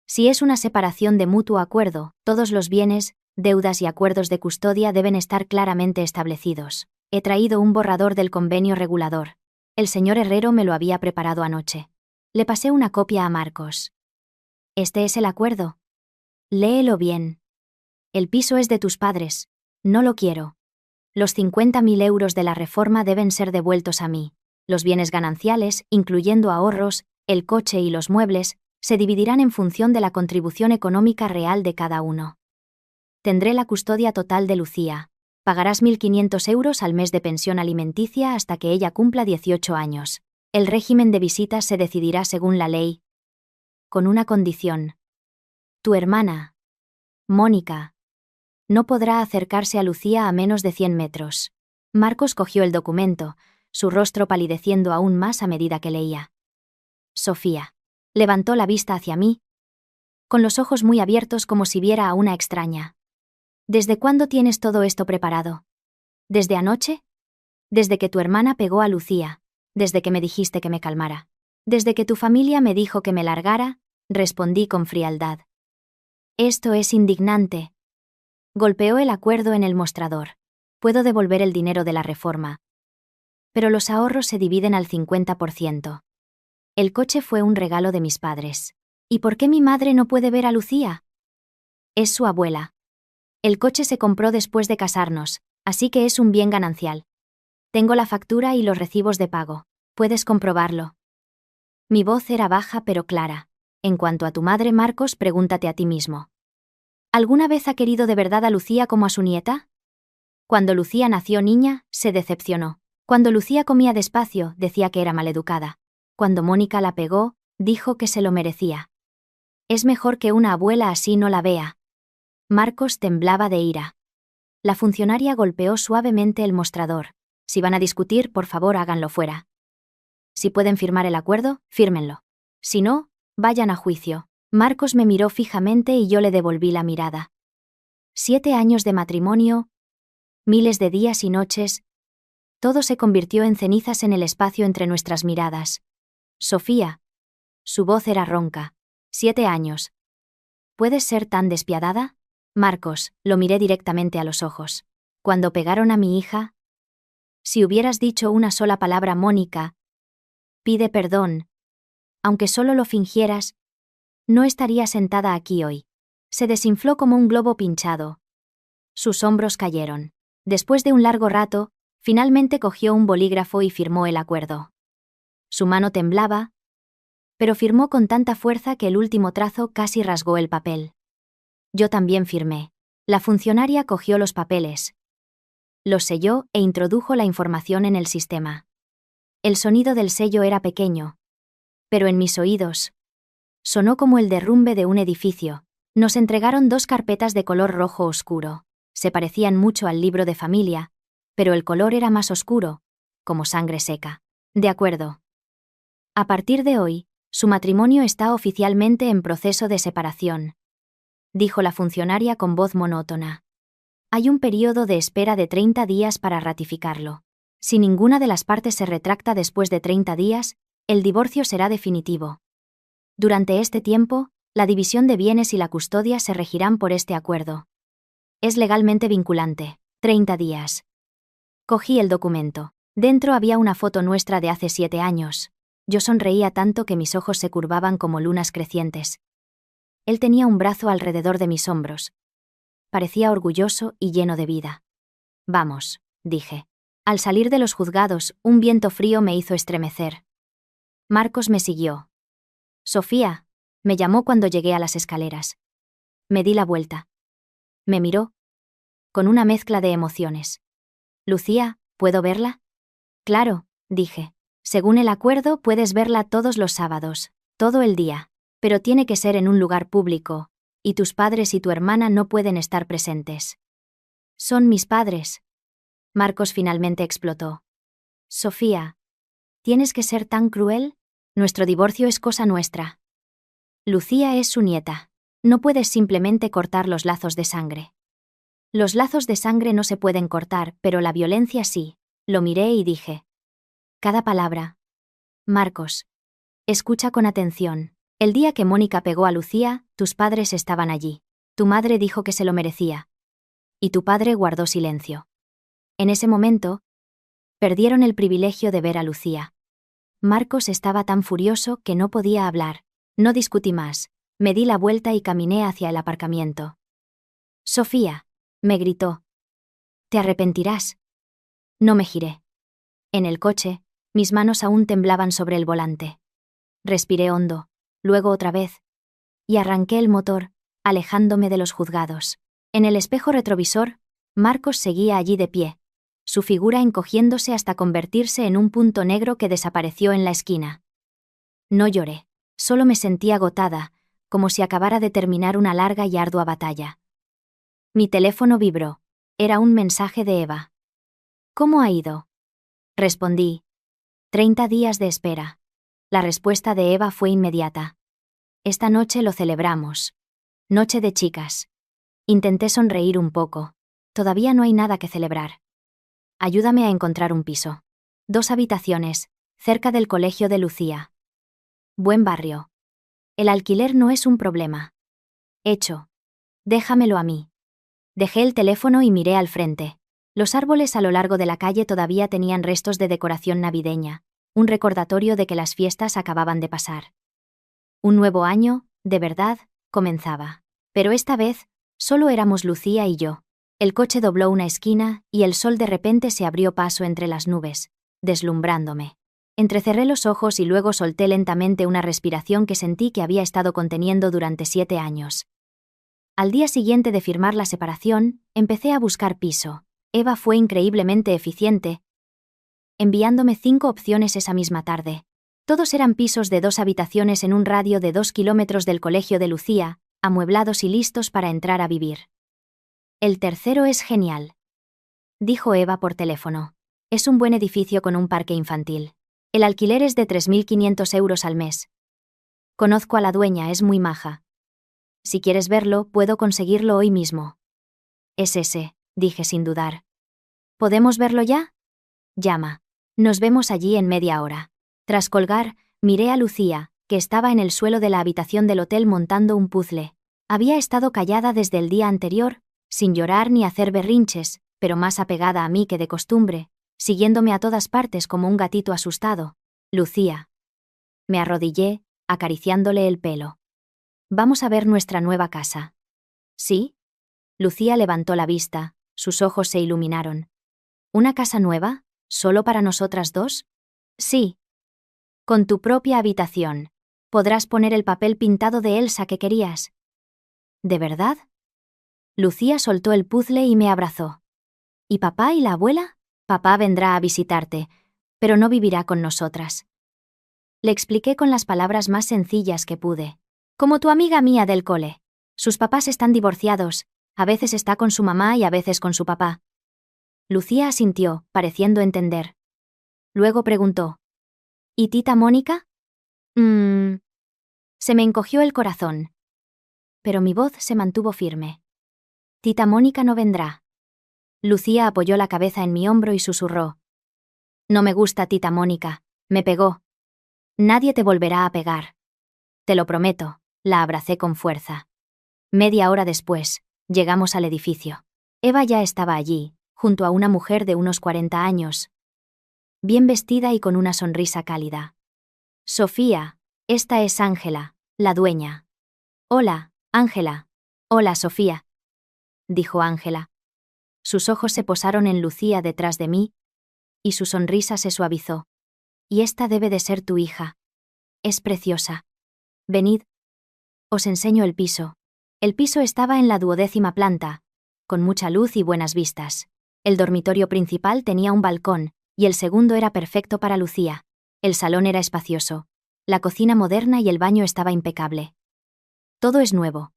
Si es una separación de mutuo acuerdo, todos los bienes, deudas y acuerdos de custodia deben estar claramente establecidos. He traído un borrador del convenio regulador. El señor Herrero me lo había preparado anoche. Le pasé una copia a Marcos. ¿Este es el acuerdo? Léelo bien. El piso es de tus padres. No lo quiero. Los 50.000 euros de la reforma deben ser devueltos a mí. Los bienes gananciales, incluyendo ahorros, el coche y los muebles, se dividirán en función de la contribución económica real de cada uno. Tendré la custodia total de Lucía. Pagarás 1.500 euros al mes de pensión alimenticia hasta que ella cumpla 18 años. El régimen de visitas se decidirá según la ley. Con una condición. Tu hermana, Mónica, no podrá acercarse a Lucía a menos de 100 metros. Marcos cogió el documento, su rostro palideciendo aún más a medida que leía. Sofía levantó la vista hacia mí, con los ojos muy abiertos como si viera a una extraña. ¿Desde cuándo tienes todo esto preparado? ¿Desde anoche? Desde que tu hermana pegó a Lucía, desde que me dijiste que me calmara. Desde que tu familia me dijo que me largara, respondí con frialdad. Esto es indignante. Golpeó el acuerdo en el mostrador. Puedo devolver el dinero de la reforma. Pero los ahorros se dividen al 50%. El coche fue un regalo de mis padres. ¿Y por qué mi madre no puede ver a Lucía? Es su abuela. El coche se compró después de casarnos, así que es un bien ganancial. Tengo la factura y los recibos de pago. Puedes comprobarlo. Mi voz era baja pero clara. En cuanto a tu madre, Marcos, pregúntate a ti mismo. ¿Alguna vez ha querido de verdad a Lucía como a su nieta? Cuando Lucía nació niña, se decepcionó. Cuando Lucía comía despacio, decía que era maleducada. Cuando Mónica la pegó, dijo que se lo merecía. Es mejor que una abuela así no la vea. Marcos temblaba de ira. La funcionaria golpeó suavemente el mostrador. Si van a discutir, por favor háganlo fuera. Si pueden firmar el acuerdo, fírmenlo. Si no, vayan a juicio. Marcos me miró fijamente y yo le devolví la mirada. 7 años de matrimonio, miles de días y noches. Todo se convirtió en cenizas en el espacio entre nuestras miradas. Sofía. Su voz era ronca. 7 años. ¿Puedes ser tan despiadada? Marcos, lo miré directamente a los ojos. Cuando pegaron a mi hija. Si hubieras dicho una sola palabra, Mónica. Pide perdón. Aunque solo lo fingieras, no estaría sentada aquí hoy. Se desinfló como un globo pinchado. Sus hombros cayeron. Después de un largo rato, finalmente cogió un bolígrafo y firmó el acuerdo. Su mano temblaba, pero firmó con tanta fuerza que el último trazo casi rasgó el papel. Yo también firmé. La funcionaria cogió los papeles. Los selló e introdujo la información en el sistema. El sonido del sello era pequeño, pero en mis oídos sonó como el derrumbe de un edificio. Nos entregaron 2 carpetas de color rojo oscuro. Se parecían mucho al libro de familia, pero el color era más oscuro, como sangre seca. De acuerdo. A partir de hoy, su matrimonio está oficialmente en proceso de separación, dijo la funcionaria con voz monótona. Hay un periodo de espera de 30 días para ratificarlo. Si ninguna de las partes se retracta después de 30 días, el divorcio será definitivo. Durante este tiempo, la división de bienes y la custodia se regirán por este acuerdo. Es legalmente vinculante. 30 días. Cogí el documento. Dentro había una foto nuestra de hace 7 años. Yo sonreía tanto que mis ojos se curvaban como lunas crecientes. Él tenía un brazo alrededor de mis hombros. Parecía orgulloso y lleno de vida. Vamos, dije. Al salir de los juzgados, un viento frío me hizo estremecer. Marcos me siguió. Sofía, me llamó cuando llegué a las escaleras. Me di la vuelta. Me miró. Con una mezcla de emociones. Lucía, ¿puedo verla? Claro, dije. Según el acuerdo, puedes verla todos los sábados, todo el día. Pero tiene que ser en un lugar público, y tus padres y tu hermana no pueden estar presentes. Son mis padres. Marcos finalmente explotó. Sofía, ¿tienes que ser tan cruel? Nuestro divorcio es cosa nuestra. Lucía es su nieta. No puedes simplemente cortar los lazos de sangre. Los lazos de sangre no se pueden cortar, pero la violencia sí. Lo miré y dije. Cada palabra. Marcos. Escucha con atención. El día que Mónica pegó a Lucía, tus padres estaban allí. Tu madre dijo que se lo merecía. Y tu padre guardó silencio. En ese momento, perdieron el privilegio de ver a Lucía. Marcos estaba tan furioso que no podía hablar. No discutí más. Me di la vuelta y caminé hacia el aparcamiento. Sofía, me gritó. ¿Te arrepentirás? No me giré. En el coche, mis manos aún temblaban sobre el volante. Respiré hondo, luego otra vez. Y arranqué el motor, alejándome de los juzgados. En el espejo retrovisor, Marcos seguía allí de pie, su figura encogiéndose hasta convertirse en un punto negro que desapareció en la esquina. No lloré, solo me sentí agotada, como si acabara de terminar una larga y ardua batalla. Mi teléfono vibró. Era un mensaje de Eva. ¿Cómo ha ido? Respondí. 30 días de espera. La respuesta de Eva fue inmediata. Esta noche lo celebramos. Noche de chicas. Intenté sonreír un poco. Todavía no hay nada que celebrar. Ayúdame a encontrar un piso. 2 habitaciones, cerca del colegio de Lucía. Buen barrio. El alquiler no es un problema. Hecho. Déjamelo a mí. Dejé el teléfono y miré al frente. Los árboles a lo largo de la calle todavía tenían restos de decoración navideña, un recordatorio de que las fiestas acababan de pasar. Un nuevo año, de verdad, comenzaba. Pero esta vez, solo éramos Lucía y yo. El coche dobló una esquina, y el sol de repente se abrió paso entre las nubes, deslumbrándome. Entrecerré los ojos y luego solté lentamente una respiración que sentí que había estado conteniendo durante 7 años. Al día siguiente de firmar la separación, empecé a buscar piso. Eva fue increíblemente eficiente, enviándome 5 opciones esa misma tarde. Todos eran pisos de 2 habitaciones en un radio de 2 kilómetros del colegio de Lucía, amueblados y listos para entrar a vivir. El tercero es genial, dijo Eva por teléfono. Es un buen edificio con un parque infantil. El alquiler es de 3.500 euros al mes. Conozco a la dueña, es muy maja. Si quieres verlo, puedo conseguirlo hoy mismo. Es ese, dije sin dudar. ¿Podemos verlo ya? Llama. Nos vemos allí en media hora. Tras colgar, miré a Lucía, que estaba en el suelo de la habitación del hotel montando un puzzle. Había estado callada desde el día anterior, sin llorar ni hacer berrinches, pero más apegada a mí que de costumbre, siguiéndome a todas partes como un gatito asustado. Lucía. Me arrodillé, acariciándole el pelo. Vamos a ver nuestra nueva casa. ¿Sí? Lucía levantó la vista, sus ojos se iluminaron. ¿Una casa nueva? ¿Solo para nosotras dos? Sí. Con tu propia habitación. Podrás poner el papel pintado de Elsa que querías. ¿De verdad? Lucía soltó el puzzle y me abrazó. ¿Y papá y la abuela? Papá vendrá a visitarte, pero no vivirá con nosotras. Le expliqué con las palabras más sencillas que pude. Como tu amiga mía del cole. Sus papás están divorciados, a veces está con su mamá y a veces con su papá. Lucía asintió, pareciendo entender. Luego preguntó. ¿Y tita Mónica? Se me encogió el corazón. Pero mi voz se mantuvo firme. Tita Mónica no vendrá. Lucía apoyó la cabeza en mi hombro y susurró. No me gusta tita Mónica, me pegó. Nadie te volverá a pegar. Te lo prometo, la abracé con fuerza. Media hora después, llegamos al edificio. Eva ya estaba allí, junto a una mujer de unos 40 años. Bien vestida y con una sonrisa cálida. Sofía, esta es Ángela, la dueña. Hola, Ángela. Hola, Sofía, dijo Ángela. Sus ojos se posaron en Lucía detrás de mí, y su sonrisa se suavizó. Y esta debe de ser tu hija. Es preciosa. Venid. Os enseño el piso. El piso estaba en la 12ª planta, con mucha luz y buenas vistas. El dormitorio principal tenía un balcón, y el segundo era perfecto para Lucía. El salón era espacioso, la cocina moderna y el baño estaba impecable. Todo es nuevo.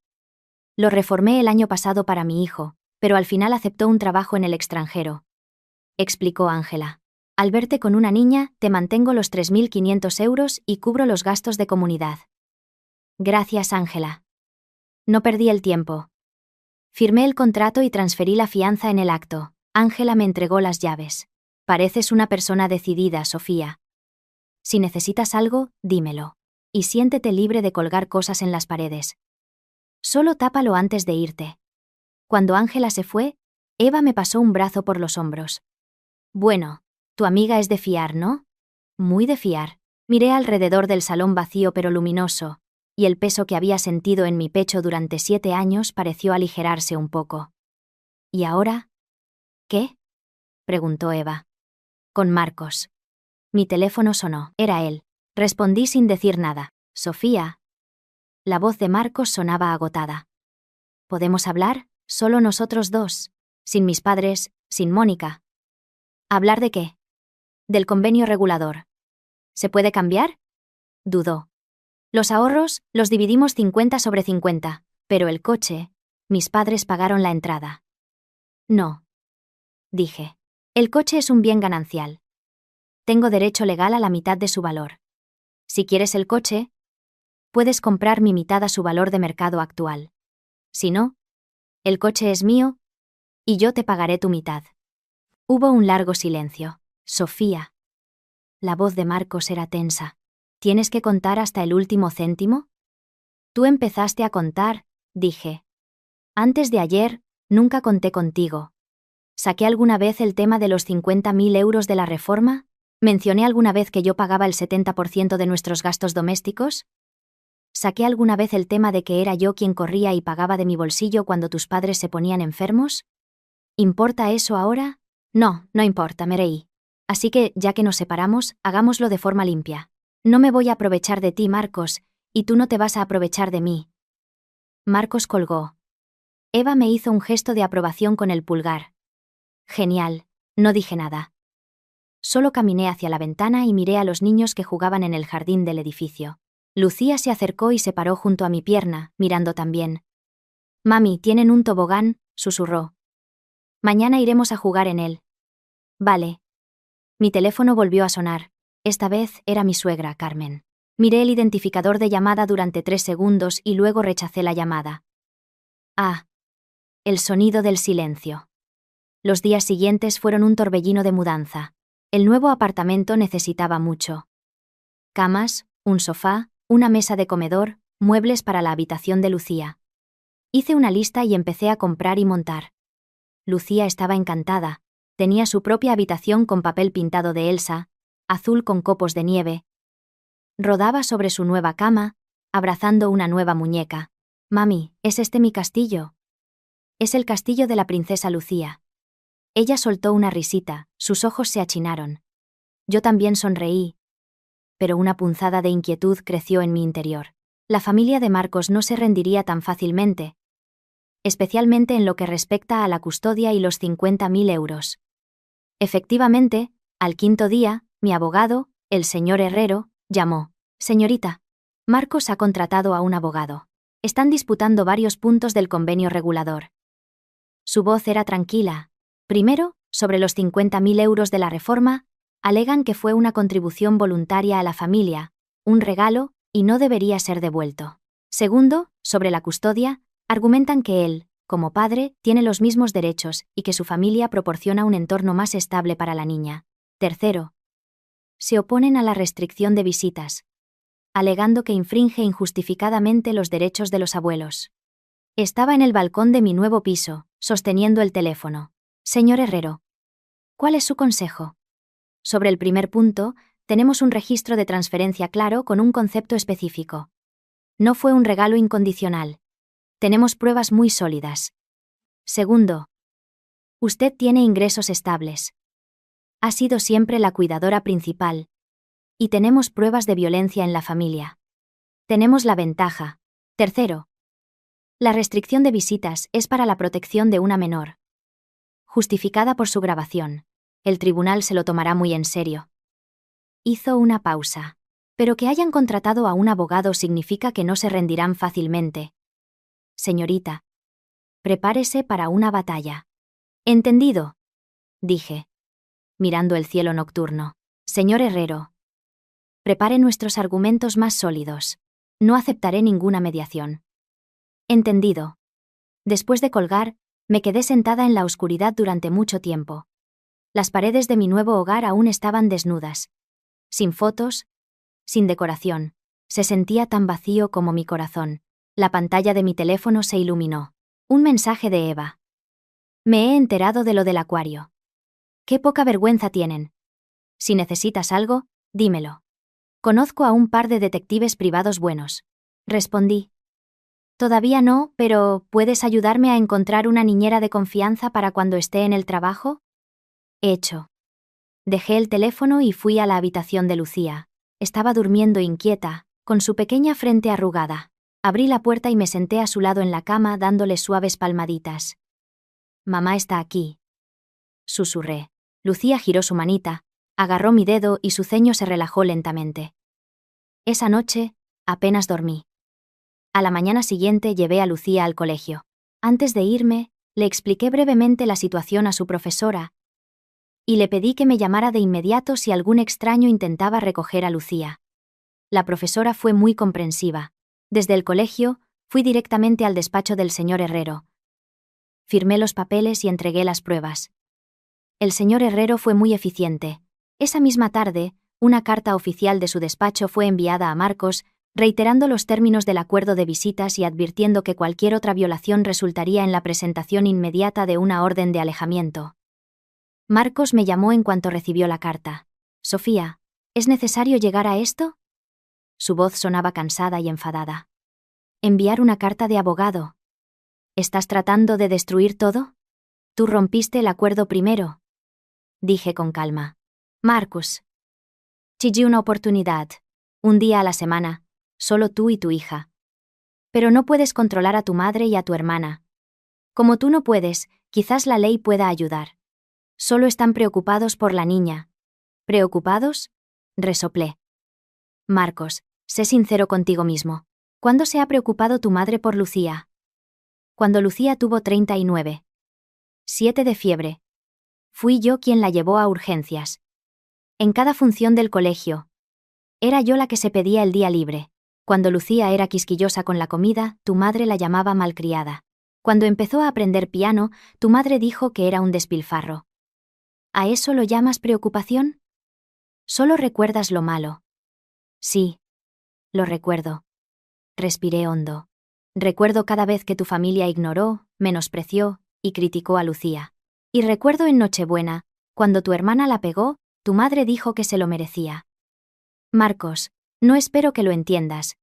Lo reformé el año pasado para mi hijo, pero al final aceptó un trabajo en el extranjero, explicó Ángela. Al verte con una niña, te mantengo los 3.500 euros y cubro los gastos de comunidad. Gracias, Ángela. No perdí el tiempo. Firmé el contrato y transferí la fianza en el acto. Ángela me entregó las llaves. Pareces una persona decidida, Sofía. Si necesitas algo, dímelo. Y siéntete libre de colgar cosas en las paredes. Solo tápalo antes de irte. Cuando Ángela se fue, Eva me pasó un brazo por los hombros. Bueno, tu amiga es de fiar, ¿no? Muy de fiar. Miré alrededor del salón vacío pero luminoso, y el peso que había sentido en mi pecho durante 7 años pareció aligerarse un poco. ¿Y ahora? ¿Qué? Preguntó Eva. Con Marcos. Mi teléfono sonó. Era él. Respondí sin decir nada. Sofía. La voz de Marcos sonaba agotada. ¿Podemos hablar? Solo nosotros dos. Sin mis padres, sin Mónica. ¿Hablar de qué? Del convenio regulador. ¿Se puede cambiar? Dudó. Los ahorros los dividimos 50/50, pero el coche, mis padres pagaron la entrada. No. Dije. El coche es un bien ganancial. Tengo derecho legal a la mitad de su valor. Si quieres el coche, puedes comprar mi mitad a su valor de mercado actual. Si no, el coche es mío, y yo te pagaré tu mitad. Hubo un largo silencio. Sofía. La voz de Marcos era tensa. ¿Tienes que contar hasta el último céntimo? Tú empezaste a contar, dije. Antes de ayer, nunca conté contigo. ¿Saqué alguna vez el tema de los 50.000 euros de la reforma? ¿Mencioné alguna vez que yo pagaba el 70% de nuestros gastos domésticos? ¿Saqué alguna vez el tema de que era yo quien corría y pagaba de mi bolsillo cuando tus padres se ponían enfermos? ¿Importa eso ahora? No, no importa, me reí. Así que, ya que nos separamos, hagámoslo de forma limpia. No me voy a aprovechar de ti, Marcos, y tú no te vas a aprovechar de mí. Marcos colgó. Eva me hizo un gesto de aprobación con el pulgar. Genial, no dije nada. Solo caminé hacia la ventana y miré a los niños que jugaban en el jardín del edificio. Lucía se acercó y se paró junto a mi pierna, mirando también. Mami, ¿tienen un tobogán?, susurró. Mañana iremos a jugar en él. Vale. Mi teléfono volvió a sonar. Esta vez era mi suegra, Carmen. Miré el identificador de llamada durante 3 segundos y luego rechacé la llamada. Ah. El sonido del silencio. Los días siguientes fueron un torbellino de mudanza. El nuevo apartamento necesitaba mucho. Camas, un sofá, una mesa de comedor, muebles para la habitación de Lucía. Hice una lista y empecé a comprar y montar. Lucía estaba encantada. Tenía su propia habitación con papel pintado de Elsa, azul con copos de nieve. Rodaba sobre su nueva cama, abrazando una nueva muñeca. Mami, ¿es este mi castillo? Es el castillo de la princesa Lucía. Ella soltó una risita, sus ojos se achinaron. Yo también sonreí. Pero una punzada de inquietud creció en mi interior. La familia de Marcos no se rendiría tan fácilmente, especialmente en lo que respecta a la custodia y los 50.000 euros. Efectivamente, al 5.º día, mi abogado, el señor Herrero, llamó. Señorita, Marcos ha contratado a un abogado. Están disputando varios puntos del convenio regulador. Su voz era tranquila. Primero, sobre los 50.000 euros de la reforma, alegan que fue una contribución voluntaria a la familia, un regalo, y no debería ser devuelto. Segundo, sobre la custodia, argumentan que él, como padre, tiene los mismos derechos y que su familia proporciona un entorno más estable para la niña. Tercero, se oponen a la restricción de visitas, alegando que infringe injustificadamente los derechos de los abuelos. Estaba en el balcón de mi nuevo piso, sosteniendo el teléfono. Señor Herrero, ¿cuál es su consejo? Sobre el primer punto, tenemos un registro de transferencia claro con un concepto específico. No fue un regalo incondicional. Tenemos pruebas muy sólidas. Segundo, usted tiene ingresos estables. Ha sido siempre la cuidadora principal. Y tenemos pruebas de violencia en la familia. Tenemos la ventaja. Tercero, la restricción de visitas es para la protección de una menor. Justificada por su grabación. El tribunal se lo tomará muy en serio. Hizo una pausa. Pero que hayan contratado a un abogado significa que no se rendirán fácilmente. Señorita, prepárese para una batalla. ¿Entendido?, dije, mirando el cielo nocturno. Señor Herrero, prepare nuestros argumentos más sólidos. No aceptaré ninguna mediación. Entendido. Después de colgar, me quedé sentada en la oscuridad durante mucho tiempo. Las paredes de mi nuevo hogar aún estaban desnudas. Sin fotos, sin decoración. Se sentía tan vacío como mi corazón. La pantalla de mi teléfono se iluminó. Un mensaje de Eva. Me he enterado de lo del acuario. Qué poca vergüenza tienen. Si necesitas algo, dímelo. Conozco a un par de detectives privados buenos. Respondí. Todavía no, pero ¿puedes ayudarme a encontrar una niñera de confianza para cuando esté en el trabajo? Hecho. Dejé el teléfono y fui a la habitación de Lucía. Estaba durmiendo inquieta, con su pequeña frente arrugada. Abrí la puerta y me senté a su lado en la cama dándole suaves palmaditas. Mamá está aquí. Susurré. Lucía giró su manita, agarró mi dedo y su ceño se relajó lentamente. Esa noche, apenas dormí. A la mañana siguiente llevé a Lucía al colegio. Antes de irme, le expliqué brevemente la situación a su profesora y le pedí que me llamara de inmediato si algún extraño intentaba recoger a Lucía. La profesora fue muy comprensiva. Desde el colegio, fui directamente al despacho del señor Herrero. Firmé los papeles y entregué las pruebas. El señor Herrero fue muy eficiente. Esa misma tarde, una carta oficial de su despacho fue enviada a Marcos, reiterando los términos del acuerdo de visitas y advirtiendo que cualquier otra violación resultaría en la presentación inmediata de una orden de alejamiento. Marcos me llamó en cuanto recibió la carta. Sofía, ¿es necesario llegar a esto? Su voz sonaba cansada y enfadada. Enviar una carta de abogado. ¿Estás tratando de destruir todo? Tú rompiste el acuerdo primero. Dije con calma. Marcos. Chillé una oportunidad. Un día a la semana. Solo tú y tu hija. Pero no puedes controlar a tu madre y a tu hermana. Como tú no puedes, quizás la ley pueda ayudar. Solo están preocupados por la niña. ¿Preocupados? Resoplé. Marcos, sé sincero contigo mismo. ¿Cuándo se ha preocupado tu madre por Lucía? Cuando Lucía tuvo 39. 7 de fiebre. Fui yo quien la llevó a urgencias. En cada función del colegio. Era yo la que se pedía el día libre. Cuando Lucía era quisquillosa con la comida, tu madre la llamaba malcriada. Cuando empezó a aprender piano, tu madre dijo que era un despilfarro. ¿A eso lo llamas preocupación? Solo recuerdas lo malo. Sí. Lo recuerdo. Respiré hondo. Recuerdo cada vez que tu familia ignoró, menospreció y criticó a Lucía. Y recuerdo en Nochebuena, cuando tu hermana la pegó, tu madre dijo que se lo merecía. Marcos, no espero que lo entiendas.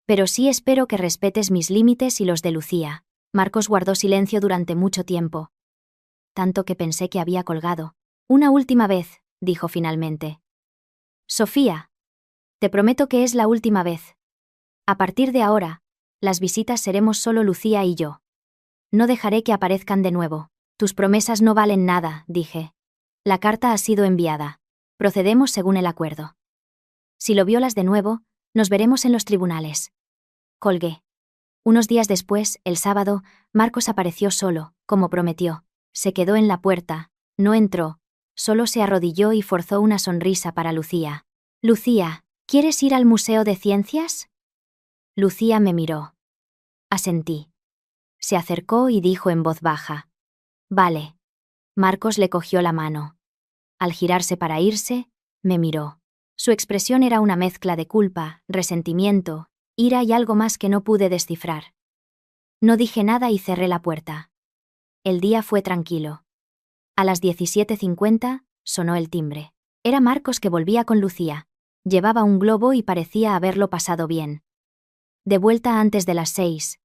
Pero sí espero que respetes mis límites y los de Lucía. Marcos guardó silencio durante mucho tiempo. Tanto que pensé que había colgado. Una última vez, dijo finalmente. Sofía. Te prometo que es la última vez. A partir de ahora, las visitas seremos solo Lucía y yo. No dejaré que aparezcan de nuevo. Tus promesas no valen nada, dije. La carta ha sido enviada. Procedemos según el acuerdo. Si lo violas de nuevo, nos veremos en los tribunales. Colgué. Unos días después, el sábado, Marcos apareció solo, como prometió. Se quedó en la puerta, no entró, solo se arrodilló y forzó una sonrisa para Lucía. Lucía, ¿quieres ir al Museo de Ciencias? Lucía me miró. Asentí. Se acercó y dijo en voz baja. Vale. Marcos le cogió la mano. Al girarse para irse, me miró. Su expresión era una mezcla de culpa, resentimiento, ira y algo más que no pude descifrar. No dije nada y cerré la puerta. El día fue tranquilo. A las 17:50, sonó el timbre. Era Marcos que volvía con Lucía. Llevaba un globo y parecía haberlo pasado bien. De vuelta antes de las 6.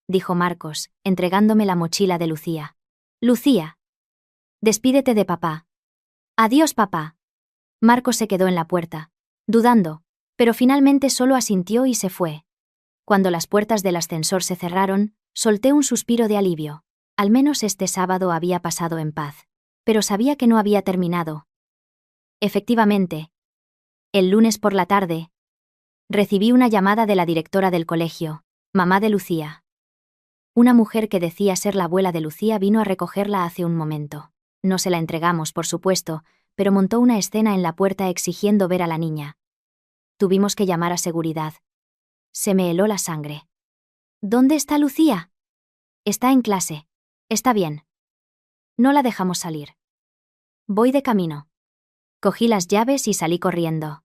dijo Marcos, entregándome la mochila de Lucía. Lucía. Despídete de papá. Adiós, papá. Marcos se quedó en la puerta, dudando, pero finalmente solo asintió y se fue. Cuando las puertas del ascensor se cerraron, solté un suspiro de alivio. Al menos este sábado había pasado en paz. Pero sabía que no había terminado. Efectivamente. El lunes por la tarde, recibí una llamada de la directora del colegio, mamá de Lucía. Una mujer que decía ser la abuela de Lucía vino a recogerla hace un momento. No se la entregamos, por supuesto, pero montó una escena en la puerta exigiendo ver a la niña. Tuvimos que llamar a seguridad. Se me heló la sangre. ¿Dónde está Lucía? Está en clase. Está bien. No la dejamos salir. Voy de camino. Cogí las llaves y salí corriendo.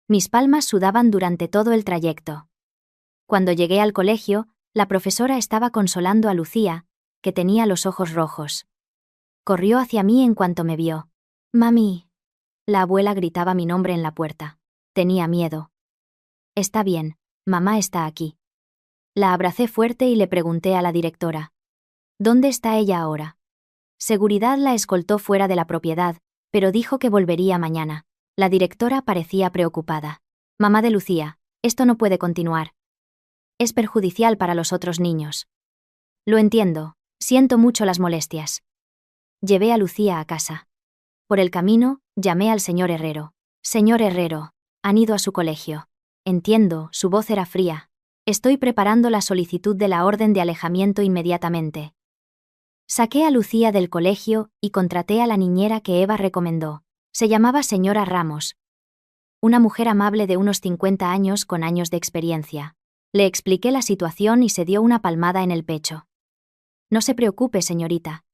Mis palmas sudaban durante todo el trayecto. Cuando llegué al colegio, la profesora estaba consolando a Lucía, que tenía los ojos rojos. Corrió hacia mí en cuanto me vio. «Mami». La abuela gritaba mi nombre en la puerta. Tenía miedo. «Está bien, mamá está aquí». La abracé fuerte y le pregunté a la directora. «¿Dónde está ella ahora?» Seguridad la escoltó fuera de la propiedad, pero dijo que volvería mañana. La directora parecía preocupada. «Mamá de Lucía, esto no puede continuar. Es perjudicial para los otros niños». «Lo entiendo, siento mucho las molestias». Llevé a Lucía a casa. Por el camino, llamé al señor Herrero. «Señor Herrero, han ido a su colegio». «Entiendo», su voz era fría. «Estoy preparando la solicitud de la orden de alejamiento inmediatamente». Saqué a Lucía del colegio y contraté a la niñera que Eva recomendó. Se llamaba señora Ramos. Una mujer amable de unos 50 años con años de experiencia. Le expliqué la situación y se dio una palmada en el pecho. «No se preocupe, señorita.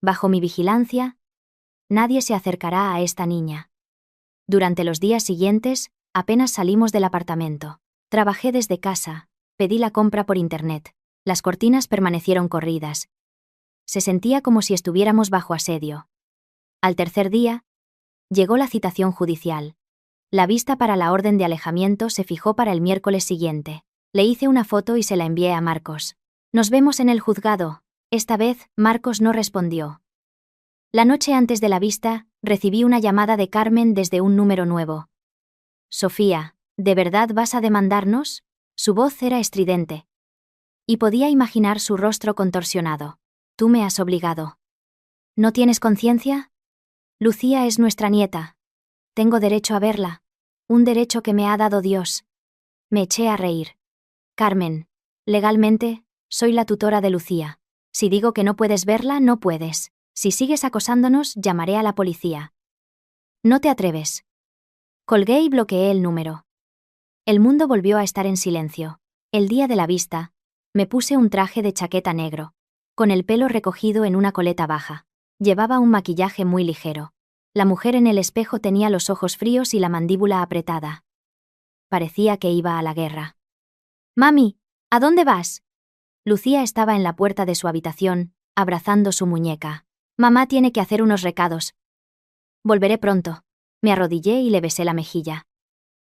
Bajo mi vigilancia, nadie se acercará a esta niña». Durante los días siguientes, apenas salimos del apartamento. Trabajé desde casa, pedí la compra por internet. Las cortinas permanecieron corridas. Se sentía como si estuviéramos bajo asedio. Al tercer día, llegó la citación judicial. La vista para la orden de alejamiento se fijó para el miércoles siguiente. Le hice una foto y se la envié a Marcos. «Nos vemos en el juzgado». Esta vez, Marcos no respondió. La noche antes de la vista, recibí una llamada de Carmen desde un número nuevo. «Sofía, ¿de verdad vas a demandarnos?». Su voz era estridente. Y podía imaginar su rostro contorsionado. «Tú me has obligado». «¿No tienes conciencia? Lucía es nuestra nieta. Tengo derecho a verla. Un derecho que me ha dado Dios». Me eché a reír. «Carmen, legalmente, soy la tutora de Lucía. Si digo que no puedes verla, no puedes. Si sigues acosándonos, llamaré a la policía». «No te atreves». Colgué y bloqueé el número. El mundo volvió a estar en silencio. El día de la vista, me puse un traje de chaqueta negro, con el pelo recogido en una coleta baja. Llevaba un maquillaje muy ligero. La mujer en el espejo tenía los ojos fríos y la mandíbula apretada. Parecía que iba a la guerra. «Mami, ¿a dónde vas?». Lucía estaba en la puerta de su habitación, abrazando su muñeca. «Mamá tiene que hacer unos recados». «Volveré pronto». Me arrodillé y le besé la mejilla.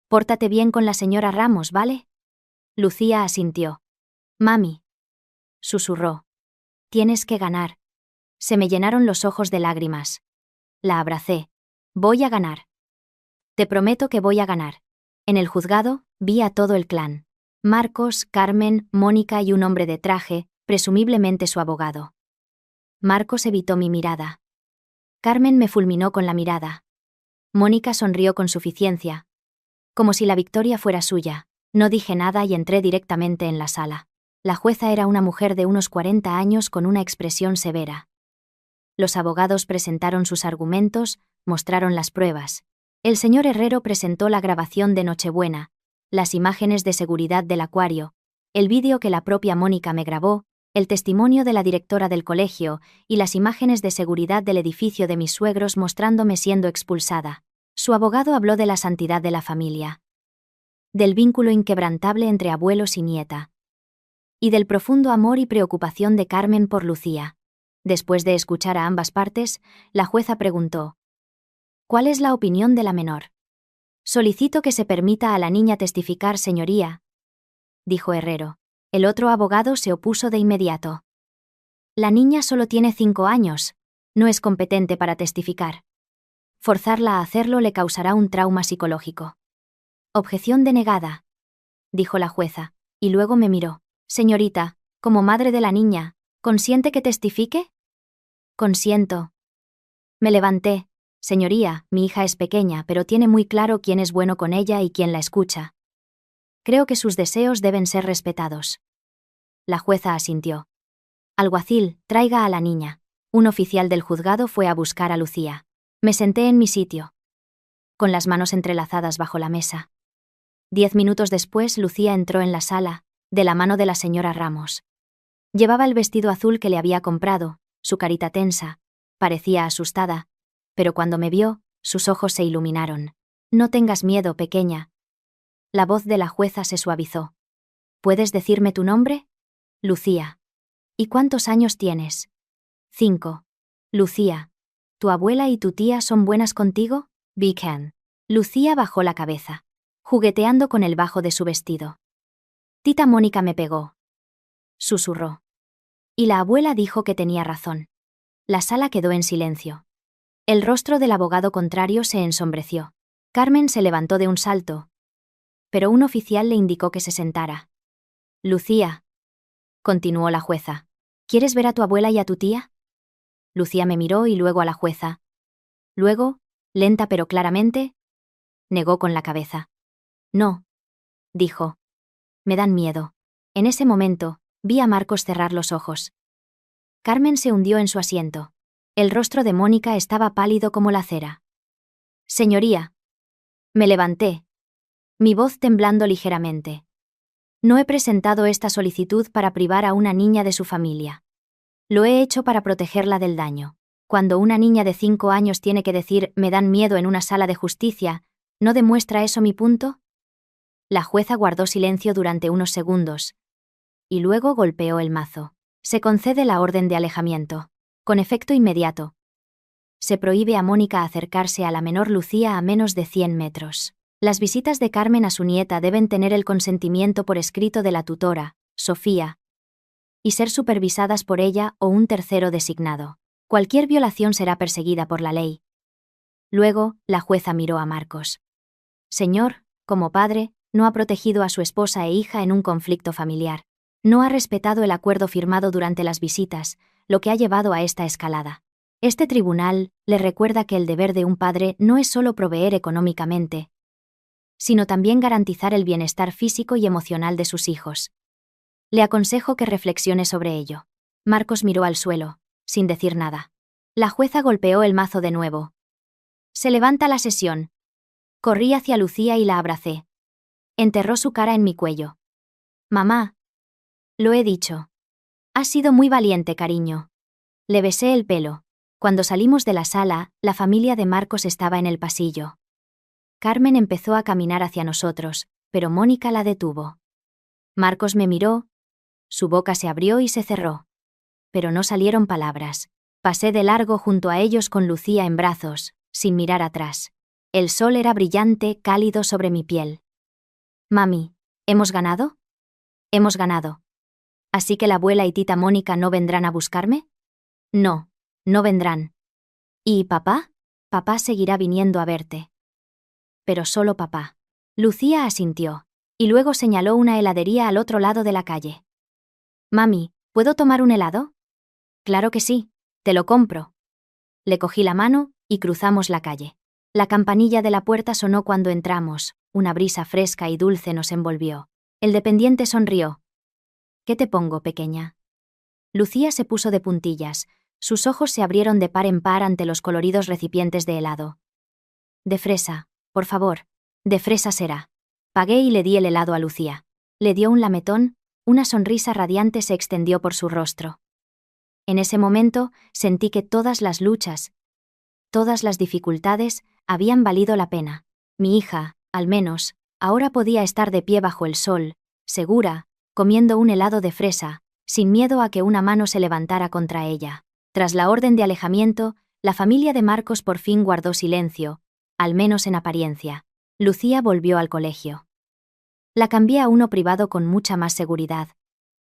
«Pórtate bien con la señora Ramos, ¿vale?». Lucía asintió. «Mami», susurró. «Tienes que ganar». Se me llenaron los ojos de lágrimas. La abracé. «Voy a ganar. Te prometo que voy a ganar». En el juzgado, vi a todo el clan. Marcos, Carmen, Mónica y un hombre de traje, presumiblemente su abogado. Marcos evitó mi mirada. Carmen me fulminó con la mirada. Mónica sonrió con suficiencia. Como si la victoria fuera suya. No dije nada y entré directamente en la sala. La jueza era una mujer de unos 40 años con una expresión severa. Los abogados presentaron sus argumentos, mostraron las pruebas. El señor Herrero presentó la grabación de Nochebuena, las imágenes de seguridad del acuario, el vídeo que la propia Mónica me grabó, el testimonio de la directora del colegio y las imágenes de seguridad del edificio de mis suegros mostrándome siendo expulsada. Su abogado habló de la santidad de la familia, del vínculo inquebrantable entre abuelos y nieta, y del profundo amor y preocupación de Carmen por Lucía. Después de escuchar a ambas partes, la jueza preguntó: «¿Cuál es la opinión de la menor?». «Solicito que se permita a la niña testificar, señoría», dijo Herrero. El otro abogado se opuso de inmediato. La niña solo tiene 5 años. No es competente para testificar. Forzarla a hacerlo le causará un trauma psicológico. Objeción denegada, dijo la jueza, y luego me miró. Señorita, como madre de la niña, ¿consiente que testifique? Consiento. Me levanté. Señoría, mi hija es pequeña, pero tiene muy claro quién es bueno con ella y quién la escucha. Creo que sus deseos deben ser respetados. La jueza asintió. Alguacil, traiga a la niña. Un oficial del juzgado fue a buscar a Lucía. Me senté en mi sitio, con las manos entrelazadas bajo la mesa. 10 minutos después, Lucía entró en la sala, de la mano de la señora Ramos. Llevaba el vestido azul que le había comprado, su carita tensa, parecía asustada, pero cuando me vio, sus ojos se iluminaron. No tengas miedo, pequeña. La voz de la jueza se suavizó. ¿Puedes decirme tu nombre? Lucía. ¿Y cuántos años tienes? 5. Lucía. ¿Tu abuela y tu tía son buenas contigo? Beacon. Lucía bajó la cabeza, jugueteando con el bajo de su vestido. Tita Mónica me pegó. Susurró. Y la abuela dijo que tenía razón. La sala quedó en silencio. El rostro del abogado contrario se ensombreció. Carmen se levantó de un salto, pero un oficial le indicó que se sentara. Lucía, continuó la jueza, ¿quieres ver a tu abuela y a tu tía? Lucía me miró y luego a la jueza. Luego, lenta pero claramente, negó con la cabeza. No, dijo. Me dan miedo. En ese momento, vi a Marcos cerrar los ojos. Carmen se hundió en su asiento. El rostro de Mónica estaba pálido como la cera. Señoría. Me levanté, mi voz temblando ligeramente. No he presentado esta solicitud para privar a una niña de su familia. Lo he hecho para protegerla del daño. Cuando una niña de 5 años tiene que decir «me dan miedo» en una sala de justicia, ¿no demuestra eso mi punto? La jueza guardó silencio durante unos segundos. Y luego golpeó el mazo. Se concede la orden de alejamiento. Con efecto inmediato. Se prohíbe a Mónica acercarse a la menor Lucía a menos de 100 metros. Las visitas de Carmen a su nieta deben tener el consentimiento por escrito de la tutora, Sofía, y ser supervisadas por ella o un tercero designado. Cualquier violación será perseguida por la ley. Luego, la jueza miró a Marcos. Señor, como padre, no ha protegido a su esposa e hija en un conflicto familiar. No ha respetado el acuerdo firmado durante las visitas, lo que ha llevado a esta escalada. Este tribunal le recuerda que el deber de un padre no es solo proveer económicamente, sino también garantizar el bienestar físico y emocional de sus hijos. Le aconsejo que reflexione sobre ello. Marcos miró al suelo, sin decir nada. La jueza golpeó el mazo de nuevo. Se levanta la sesión. Corrí hacia Lucía y la abracé. Enterró su cara en mi cuello. Mamá. Lo he dicho. Has sido muy valiente, cariño. Le besé el pelo. Cuando salimos de la sala, la familia de Marcos estaba en el pasillo. Carmen empezó a caminar hacia nosotros, pero Mónica la detuvo. Marcos me miró. Su boca se abrió y se cerró. Pero no salieron palabras. Pasé de largo junto a ellos con Lucía en brazos, sin mirar atrás. El sol era brillante, cálido sobre mi piel. Mami, ¿hemos ganado? Hemos ganado. ¿Así que la abuela y tita Mónica no vendrán a buscarme? No, no vendrán. ¿Y papá? Papá seguirá viniendo a verte. Pero solo papá. Lucía asintió, y luego señaló una heladería al otro lado de la calle. Mami, ¿puedo tomar un helado? Claro que sí, te lo compro. Le cogí la mano, y cruzamos la calle. La campanilla de la puerta sonó cuando entramos, una brisa fresca y dulce nos envolvió. El dependiente sonrió. ¿Qué te pongo, pequeña? Lucía se puso de puntillas, sus ojos se abrieron de par en par ante los coloridos recipientes de helado. De fresa, por favor, de fresa será. Pagué y le di el helado a Lucía. Le dio un lametón, una sonrisa radiante se extendió por su rostro. En ese momento, sentí que todas las luchas, todas las dificultades, habían valido la pena. Mi hija, al menos, ahora podía estar de pie bajo el sol, segura, comiendo un helado de fresa, sin miedo a que una mano se levantara contra ella. Tras la orden de alejamiento, la familia de Marcos por fin guardó silencio, al menos en apariencia. Lucía volvió al colegio. La cambié a uno privado con mucha más seguridad.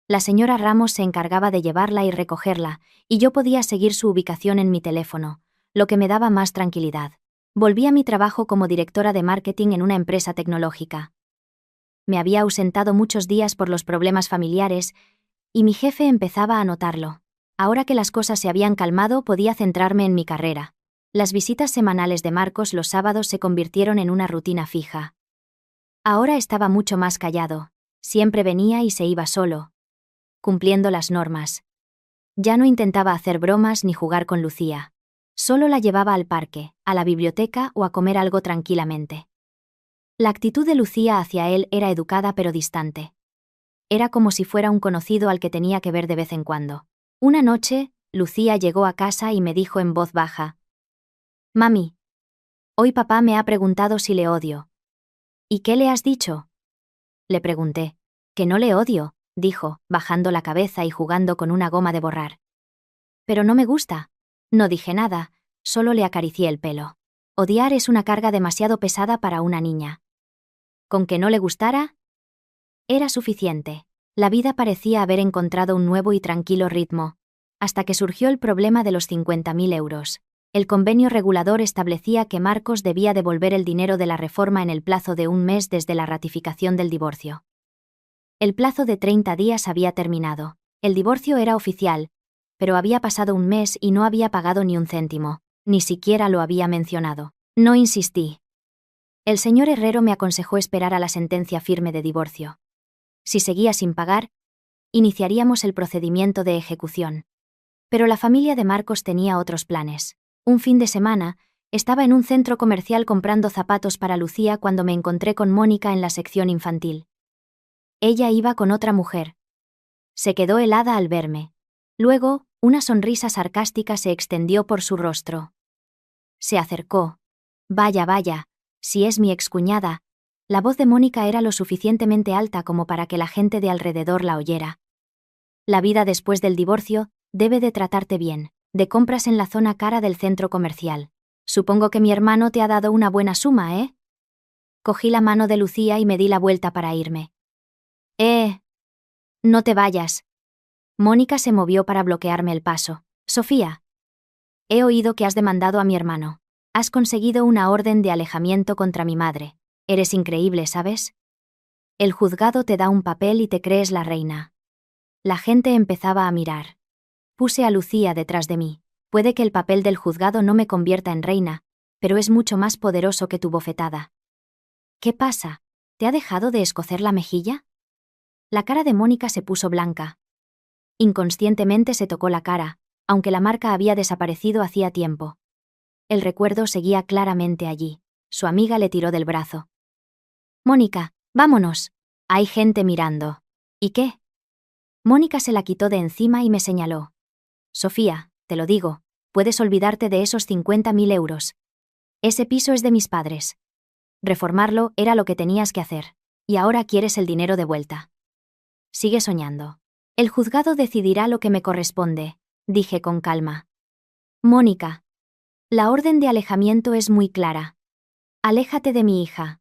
La señora Ramos se encargaba de llevarla y recogerla, y yo podía seguir su ubicación en mi teléfono, lo que me daba más tranquilidad. Volví a mi trabajo como directora de marketing en una empresa tecnológica. Me había ausentado muchos días por los problemas familiares, y mi jefe empezaba a notarlo. Ahora que las cosas se habían calmado, podía centrarme en mi carrera. Las visitas semanales de Marcos los sábados se convirtieron en una rutina fija. Ahora estaba mucho más callado. Siempre venía y se iba solo, cumpliendo las normas. Ya no intentaba hacer bromas ni jugar con Lucía. Solo la llevaba al parque, a la biblioteca o a comer algo tranquilamente. La actitud de Lucía hacia él era educada pero distante. Era como si fuera un conocido al que tenía que ver de vez en cuando. Una noche, Lucía llegó a casa y me dijo en voz baja: «Mami, hoy papá me ha preguntado si le odio». «¿Y qué le has dicho?», le pregunté. «Que no le odio», dijo, bajando la cabeza y jugando con una goma de borrar. «Pero no me gusta». No dije nada, solo le acaricié el pelo. Odiar es una carga demasiado pesada para una niña. ¿Con que no le gustara? Era suficiente. La vida parecía haber encontrado un nuevo y tranquilo ritmo, hasta que surgió el problema de los 50.000 euros. El convenio regulador establecía que Marcos debía devolver el dinero de la reforma en el plazo de un mes desde la ratificación del divorcio. El plazo de 30 días había terminado. El divorcio era oficial, pero había pasado un mes y no había pagado ni un céntimo, ni siquiera lo había mencionado. No insistí. El señor Herrero me aconsejó esperar a la sentencia firme de divorcio. Si seguía sin pagar, iniciaríamos el procedimiento de ejecución. Pero la familia de Marcos tenía otros planes. Un fin de semana, estaba en un centro comercial comprando zapatos para Lucía cuando me encontré con Mónica en la sección infantil. Ella iba con otra mujer. Se quedó helada al verme. Luego, una sonrisa sarcástica se extendió por su rostro. Se acercó. «Vaya, vaya, si es mi excuñada». La voz de Mónica era lo suficientemente alta como para que la gente de alrededor la oyera. «La vida después del divorcio debe de tratarte bien. De compras en la zona cara del centro comercial. Supongo que mi hermano te ha dado una buena suma, ¿eh?». Cogí la mano de Lucía y me di la vuelta para irme. No te vayas». Mónica se movió para bloquearme el paso. «Sofía, he oído que has demandado a mi hermano. Has conseguido una orden de alejamiento contra mi madre. Eres increíble, ¿sabes? El juzgado te da un papel y te crees la reina». La gente empezaba a mirar. Puse a Lucía detrás de mí. Puede que el papel del juzgado no me convierta en reina, pero es mucho más poderoso que tu bofetada. «¿Qué pasa? ¿Te ha dejado de escocer la mejilla?». La cara de Mónica se puso blanca. Inconscientemente se tocó la cara, aunque la marca había desaparecido hacía tiempo. El recuerdo seguía claramente allí. Su amiga le tiró del brazo. «Mónica, vámonos. Hay gente mirando». «¿Y qué?». Mónica se la quitó de encima y me señaló. «Sofía, te lo digo, puedes olvidarte de esos 50.000 euros. Ese piso es de mis padres. Reformarlo era lo que tenías que hacer. Y ahora quieres el dinero de vuelta. Sigue soñando. El juzgado decidirá lo que me corresponde», dije con calma. «Mónica, la orden de alejamiento es muy clara. Aléjate de mi hija.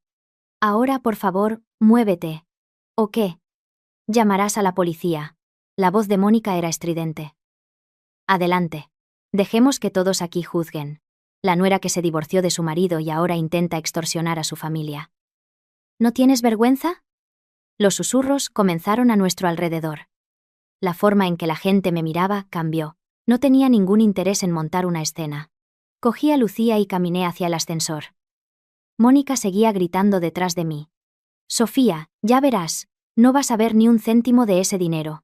Ahora, por favor, muévete. ¿O qué? Llamarás a la policía». La voz de Mónica era estridente. «Adelante. Dejemos que todos aquí juzguen. La nuera que se divorció de su marido y ahora intenta extorsionar a su familia. ¿No tienes vergüenza?». Los susurros comenzaron a nuestro alrededor. La forma en que la gente me miraba cambió. No tenía ningún interés en montar una escena. Cogí a Lucía y caminé hacia el ascensor. Mónica seguía gritando detrás de mí. «Sofía, ya verás, no vas a ver ni un céntimo de ese dinero».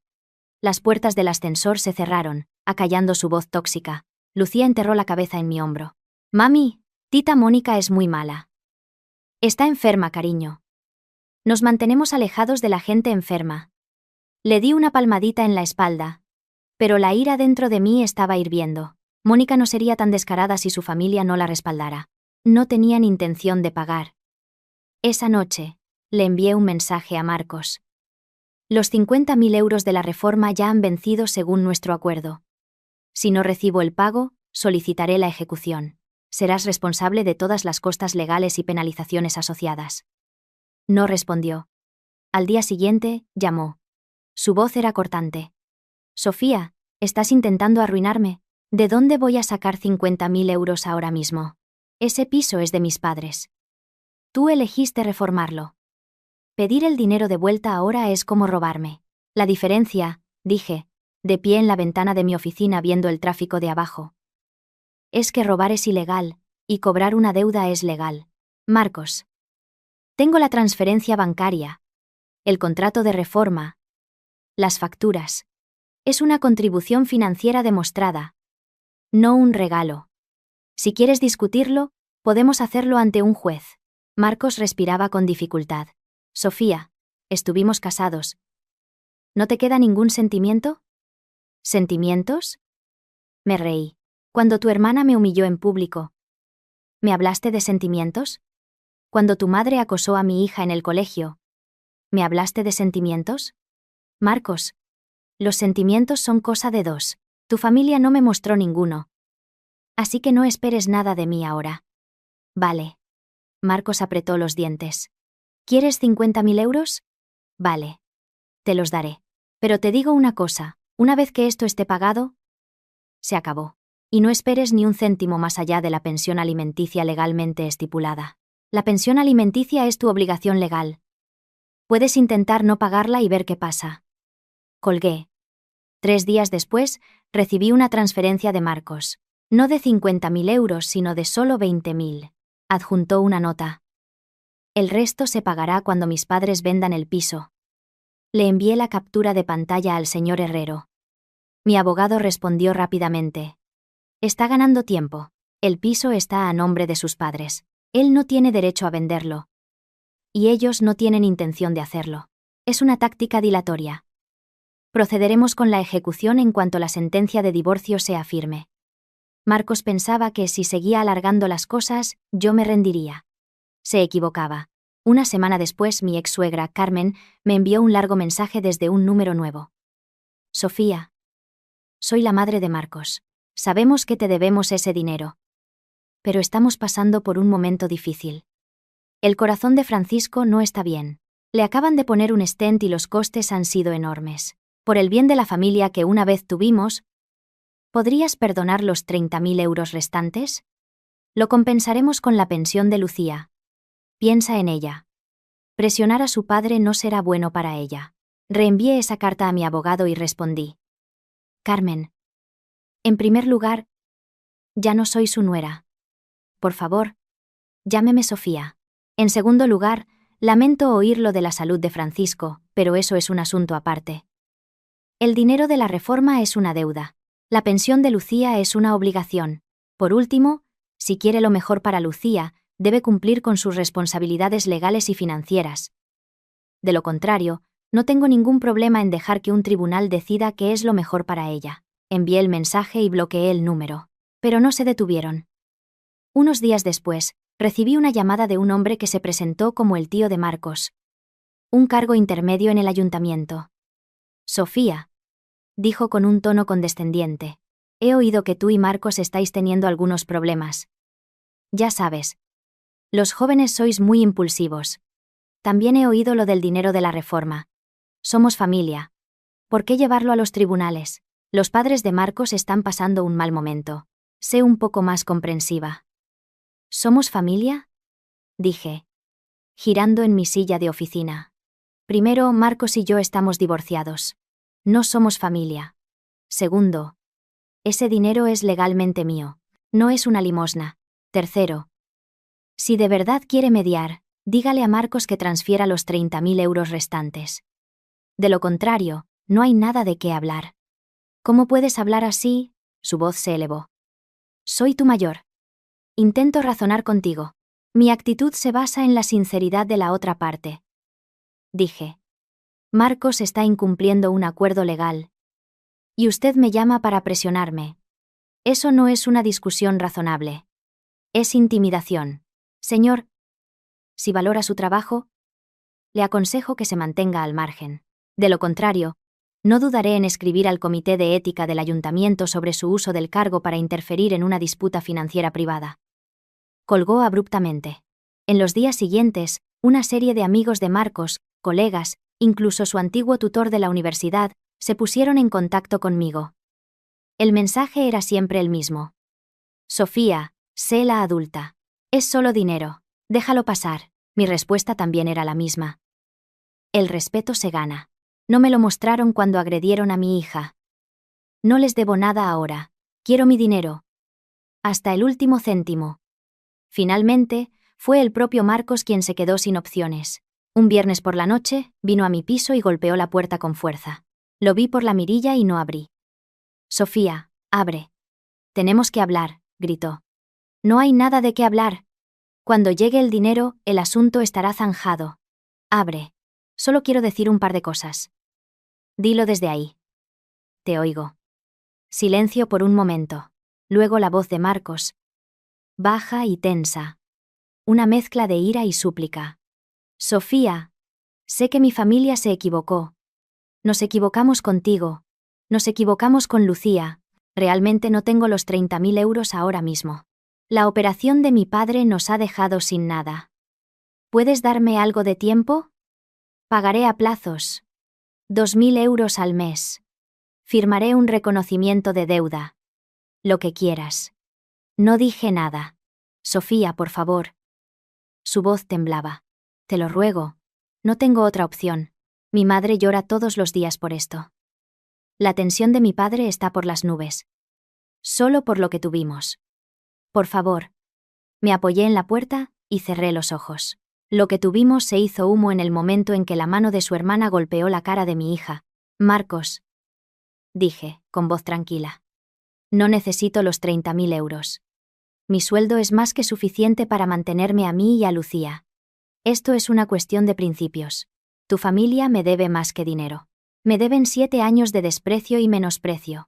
Las puertas del ascensor se cerraron, acallando su voz tóxica. Lucía enterró la cabeza en mi hombro. «Mami, tita Mónica es muy mala. Está enferma, cariño. Nos mantenemos alejados de la gente enferma». Le di una palmadita en la espalda. Pero la ira dentro de mí estaba hirviendo. Mónica no sería tan descarada si su familia no la respaldara. No tenían intención de pagar. Esa noche, le envié un mensaje a Marcos. «Los 50.000 euros de la reforma ya han vencido según nuestro acuerdo. Si no recibo el pago, solicitaré la ejecución. Serás responsable de todas las costas legales y penalizaciones asociadas». No respondió. Al día siguiente, llamó. Su voz era cortante. Sofía, estás intentando arruinarme. ¿De dónde voy a sacar 50.000 euros ahora mismo? Ese piso es de mis padres. Tú elegiste reformarlo. Pedir el dinero de vuelta ahora es como robarme. La diferencia, dije, de pie en la ventana de mi oficina viendo el tráfico de abajo, es que robar es ilegal, y cobrar una deuda es legal. Marcos. Tengo la transferencia bancaria, el contrato de reforma, las facturas. Es una contribución financiera demostrada, no un regalo. Si quieres discutirlo, podemos hacerlo ante un juez. Marcos respiraba con dificultad. Sofía, estuvimos casados. ¿No te queda ningún sentimiento? ¿Sentimientos? Me reí. Cuando tu hermana me humilló en público, ¿me hablaste de sentimientos? Cuando tu madre acosó a mi hija en el colegio, ¿me hablaste de sentimientos? Marcos, los sentimientos son cosa de dos. Tu familia no me mostró ninguno. Así que no esperes nada de mí ahora. Vale. Marcos apretó los dientes. ¿Quieres 50.000 euros? Vale. Te los daré. Pero te digo una cosa, una vez que esto esté pagado, se acabó. Y no esperes ni un céntimo más allá de la pensión alimenticia legalmente estipulada. La pensión alimenticia es tu obligación legal. Puedes intentar no pagarla y ver qué pasa. Colgué. 3 días después, recibí una transferencia de Marcos. No de 50.000 euros, sino de solo 20.000. Adjuntó una nota. El resto se pagará cuando mis padres vendan el piso. Le envié la captura de pantalla al señor Herrero. Mi abogado respondió rápidamente. Está ganando tiempo. El piso está a nombre de sus padres. Él no tiene derecho a venderlo. Y ellos no tienen intención de hacerlo. Es una táctica dilatoria. Procederemos con la ejecución en cuanto la sentencia de divorcio sea firme. Marcos pensaba que si seguía alargando las cosas, yo me rendiría. Se equivocaba. Una semana después, mi ex-suegra, Carmen, me envió un largo mensaje desde un número nuevo. Sofía. Soy la madre de Marcos. Sabemos que te debemos ese dinero. Pero estamos pasando por un momento difícil. El corazón de Francisco no está bien. Le acaban de poner un stent y los costes han sido enormes. Por el bien de la familia que una vez tuvimos, ¿podrías perdonar los 30.000 euros restantes? Lo compensaremos con la pensión de Lucía. Piensa en ella. Presionar a su padre no será bueno para ella. Reenvié esa carta a mi abogado y respondí. Carmen. En primer lugar, ya no soy su nuera. Por favor, llámeme Sofía. En segundo lugar, lamento oír lo de la salud de Francisco, pero eso es un asunto aparte. El dinero de la reforma es una deuda. La pensión de Lucía es una obligación. Por último, si quiere lo mejor para Lucía, debe cumplir con sus responsabilidades legales y financieras. De lo contrario, no tengo ningún problema en dejar que un tribunal decida qué es lo mejor para ella. Envié el mensaje y bloqueé el número. Pero no se detuvieron. Unos días después, recibí una llamada de un hombre que se presentó como el tío de Marcos. Un cargo intermedio en el ayuntamiento. Sofía, dijo con un tono condescendiente. He oído que tú y Marcos estáis teniendo algunos problemas. Ya sabes. Los jóvenes sois muy impulsivos. También he oído lo del dinero de la reforma. Somos familia. ¿Por qué llevarlo a los tribunales? Los padres de Marcos están pasando un mal momento. Sé un poco más comprensiva. ¿Somos familia? Dije, girando en mi silla de oficina. Primero, Marcos y yo estamos divorciados. No somos familia. Segundo, ese dinero es legalmente mío. No es una limosna. Tercero, si de verdad quiere mediar, dígale a Marcos que transfiera los 30.000 euros restantes. De lo contrario, no hay nada de qué hablar. ¿Cómo puedes hablar así? Su voz se elevó. Soy tu mayor. Intento razonar contigo. Mi actitud se basa en la sinceridad de la otra parte. Dije. Marcos está incumpliendo un acuerdo legal. Y usted me llama para presionarme. Eso no es una discusión razonable. Es intimidación. Señor, si valora su trabajo, le aconsejo que se mantenga al margen. De lo contrario, no dudaré en escribir al Comité de Ética del Ayuntamiento sobre su uso del cargo para interferir en una disputa financiera privada. Colgó abruptamente. En los días siguientes, una serie de amigos de Marcos, colegas Incluso su antiguo tutor de la universidad se pusieron en contacto conmigo. El mensaje era siempre el mismo. Sofía, sé la adulta. Es solo dinero. Déjalo pasar. Mi respuesta también era la misma. El respeto se gana. No me lo mostraron cuando agredieron a mi hija. No les debo nada ahora. Quiero mi dinero. Hasta el último céntimo. Finalmente, fue el propio Marcos quien se quedó sin opciones. Un viernes por la noche, vino a mi piso y golpeó la puerta con fuerza. Lo vi por la mirilla y no abrí. Sofía, abre. Tenemos que hablar, gritó. No hay nada de qué hablar. Cuando llegue el dinero, el asunto estará zanjado. Abre. Solo quiero decir un par de cosas. Dilo desde ahí. Te oigo. Silencio por un momento. Luego la voz de Marcos. Baja y tensa. Una mezcla de ira y súplica. Sofía. Sé que mi familia se equivocó. Nos equivocamos contigo. Nos equivocamos con Lucía. Realmente no tengo los 30.000 euros ahora mismo. La operación de mi padre nos ha dejado sin nada. ¿Puedes darme algo de tiempo? Pagaré a plazos. 2.000 euros al mes. Firmaré un reconocimiento de deuda. Lo que quieras. No dije nada. Sofía, por favor. Su voz temblaba. Te lo ruego. No tengo otra opción. Mi madre llora todos los días por esto. La tensión de mi padre está por las nubes. Solo por lo que tuvimos. Por favor. Me apoyé en la puerta y cerré los ojos. Lo que tuvimos se hizo humo en el momento en que la mano de su hermana golpeó la cara de mi hija. Marcos. Dije, con voz tranquila. No necesito los 30.000 euros. Mi sueldo es más que suficiente para mantenerme a mí y a Lucía. Esto es una cuestión de principios. Tu familia me debe más que dinero. Me deben 7 años de desprecio y menosprecio.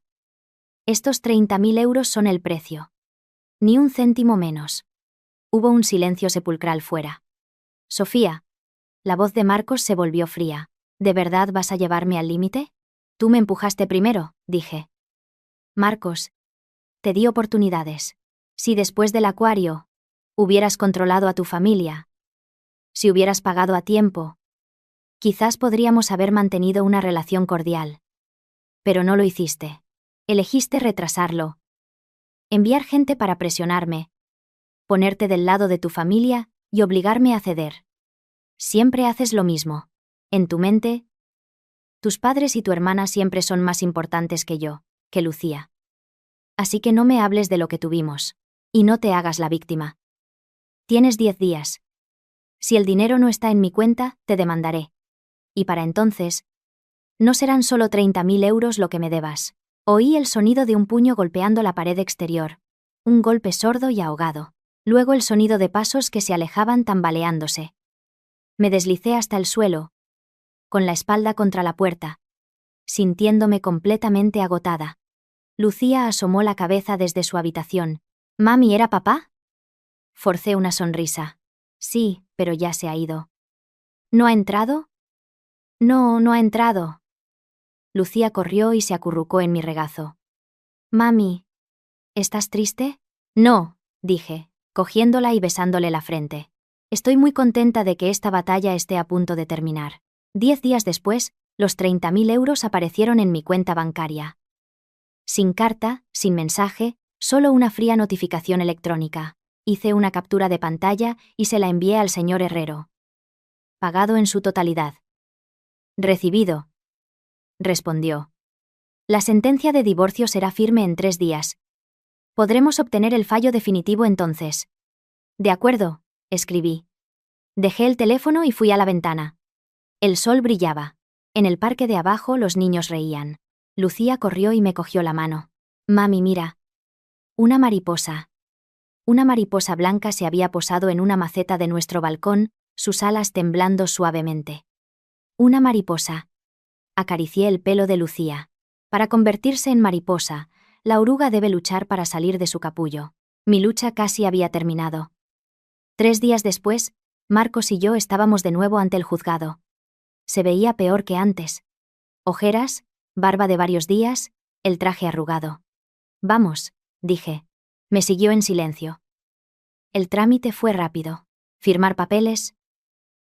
Estos 30.000 euros son el precio. Ni un céntimo menos. Hubo un silencio sepulcral fuera. Sofía. La voz de Marcos se volvió fría. ¿De verdad vas a llevarme al límite? Tú me empujaste primero, dije. Marcos. Te di oportunidades. Si después del acuario hubieras controlado a tu familia, si hubieras pagado a tiempo, quizás podríamos haber mantenido una relación cordial. Pero no lo hiciste. Elegiste retrasarlo. Enviar gente para presionarme. Ponerte del lado de tu familia y obligarme a ceder. Siempre haces lo mismo. En tu mente, tus padres y tu hermana siempre son más importantes que yo, que Lucía. Así que no me hables de lo que tuvimos. Y no te hagas la víctima. Tienes 10 días. Si el dinero no está en mi cuenta, te demandaré. Y para entonces, no serán solo 30.000 euros lo que me debas. Oí el sonido de un puño golpeando la pared exterior. Un golpe sordo y ahogado. Luego el sonido de pasos que se alejaban tambaleándose. Me deslicé hasta el suelo, con la espalda contra la puerta, sintiéndome completamente agotada. Lucía asomó la cabeza desde su habitación. ¿Mami era papá? Forcé una sonrisa. Sí, pero ya se ha ido. ¿No ha entrado? No, no ha entrado. Lucía corrió y se acurrucó en mi regazo. Mami, ¿estás triste? No, dije, cogiéndola y besándole la frente. Estoy muy contenta de que esta batalla esté a punto de terminar. 10 días después, los 30.000 euros aparecieron en mi cuenta bancaria. Sin carta, sin mensaje, solo una fría notificación electrónica. Hice una captura de pantalla y se la envié al señor Herrero. Pagado en su totalidad. Recibido. Respondió. La sentencia de divorcio será firme en 3 días. Podremos obtener el fallo definitivo entonces. De acuerdo, escribí. Dejé el teléfono y fui a la ventana. El sol brillaba. En el parque de abajo los niños reían. Lucía corrió y me cogió la mano. Mami, mira. Una mariposa. Una mariposa blanca se había posado en una maceta de nuestro balcón, sus alas temblando suavemente. Una mariposa. Acaricié el pelo de Lucía. Para convertirse en mariposa, la oruga debe luchar para salir de su capullo. Mi lucha casi había terminado. 3 días después, Marcos y yo estábamos de nuevo ante el juzgado. Se veía peor que antes. Ojeras, barba de varios días, el traje arrugado. Vamos, dije. Me siguió en silencio. El trámite fue rápido. Firmar papeles.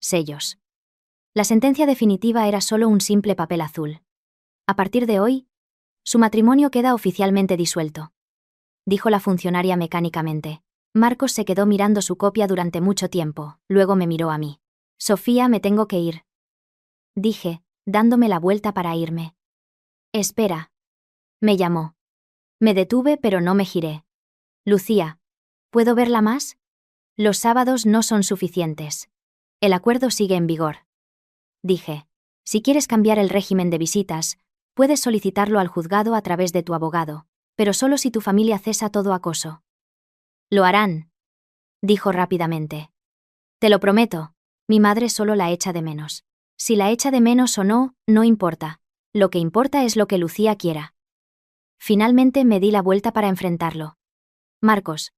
Sellos. La sentencia definitiva era solo un simple papel azul. A partir de hoy, su matrimonio queda oficialmente disuelto, dijo la funcionaria mecánicamente. Marcos se quedó mirando su copia durante mucho tiempo, luego me miró a mí. Sofía, me tengo que ir, dije, dándome la vuelta para irme. Espera. Me llamó. Me detuve pero no me giré. Lucía, ¿puedo verla más? Los sábados no son suficientes. El acuerdo sigue en vigor. Dije. Si quieres cambiar el régimen de visitas, puedes solicitarlo al juzgado a través de tu abogado, pero solo si tu familia cesa todo acoso. Lo harán, dijo rápidamente. Te lo prometo, mi madre solo la echa de menos. Si la echa de menos o no, no importa. Lo que importa es lo que Lucía quiera. Finalmente me di la vuelta para enfrentarlo. Marcos,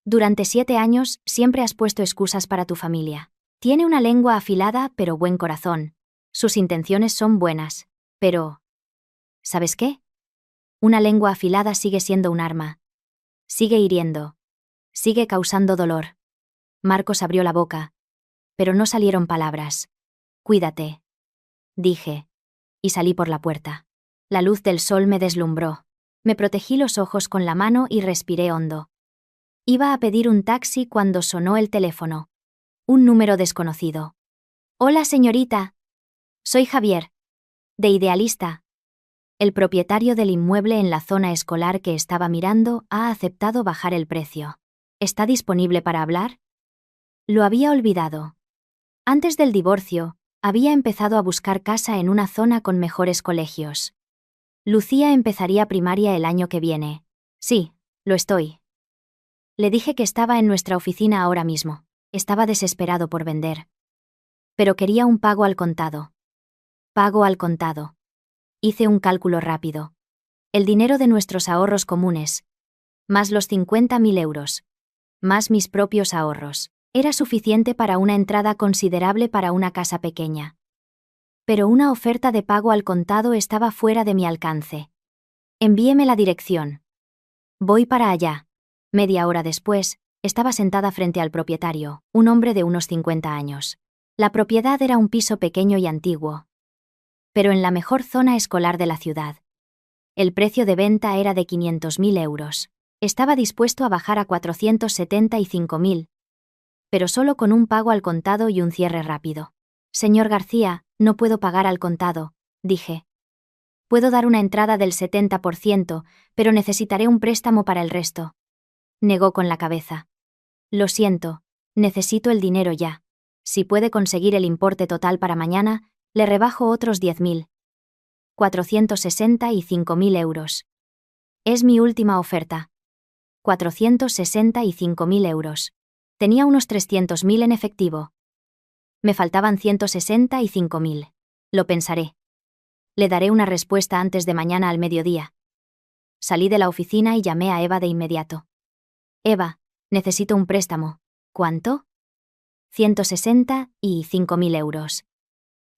durante 7 años siempre has puesto excusas para tu familia. Tiene una lengua afilada pero buen corazón. Sus intenciones son buenas, pero... ¿sabes qué? Una lengua afilada sigue siendo un arma. Sigue hiriendo. Sigue causando dolor. Marcos abrió la boca, pero no salieron palabras. Cuídate, dije, y salí por la puerta. La luz del sol me deslumbró. Me protegí los ojos con la mano y respiré hondo. Iba a pedir un taxi cuando sonó el teléfono. Un número desconocido. Hola, señorita. Soy Javier. De Idealista. El propietario del inmueble en la zona escolar que estaba mirando ha aceptado bajar el precio. ¿Está disponible para hablar? Lo había olvidado. Antes del divorcio, había empezado a buscar casa en una zona con mejores colegios. Lucía empezaría primaria el año que viene. Sí, lo estoy. Le dije que estaba en nuestra oficina ahora mismo. Estaba desesperado por vender. Pero quería un pago al contado. Pago al contado. Hice un cálculo rápido. El dinero de nuestros ahorros comunes, más los 50.000 euros, más mis propios ahorros, era suficiente para una entrada considerable para una casa pequeña. Pero una oferta de pago al contado estaba fuera de mi alcance. Envíeme la dirección. Voy para allá. Media hora después, estaba sentada frente al propietario, un hombre de unos 50 años. La propiedad era un piso pequeño y antiguo, pero en la mejor zona escolar de la ciudad. El precio de venta era de 500.000 euros. Estaba dispuesto a bajar a 475.000, pero solo con un pago al contado y un cierre rápido. Señor García, no puedo pagar al contado, dije. Puedo dar una entrada del 70%, pero necesitaré un préstamo para el resto. Negó con la cabeza. Lo siento, necesito el dinero ya. Si puede conseguir el importe total para mañana, le rebajo otros 10.000. 465.000 euros. Es mi última oferta. 465.000 euros. Tenía unos 300.000 en efectivo. Me faltaban 165.000. Lo pensaré. Le daré una respuesta antes de mañana al mediodía. Salí de la oficina y llamé a Eva de inmediato. Eva, necesito un préstamo. ¿Cuánto? 165.000 euros.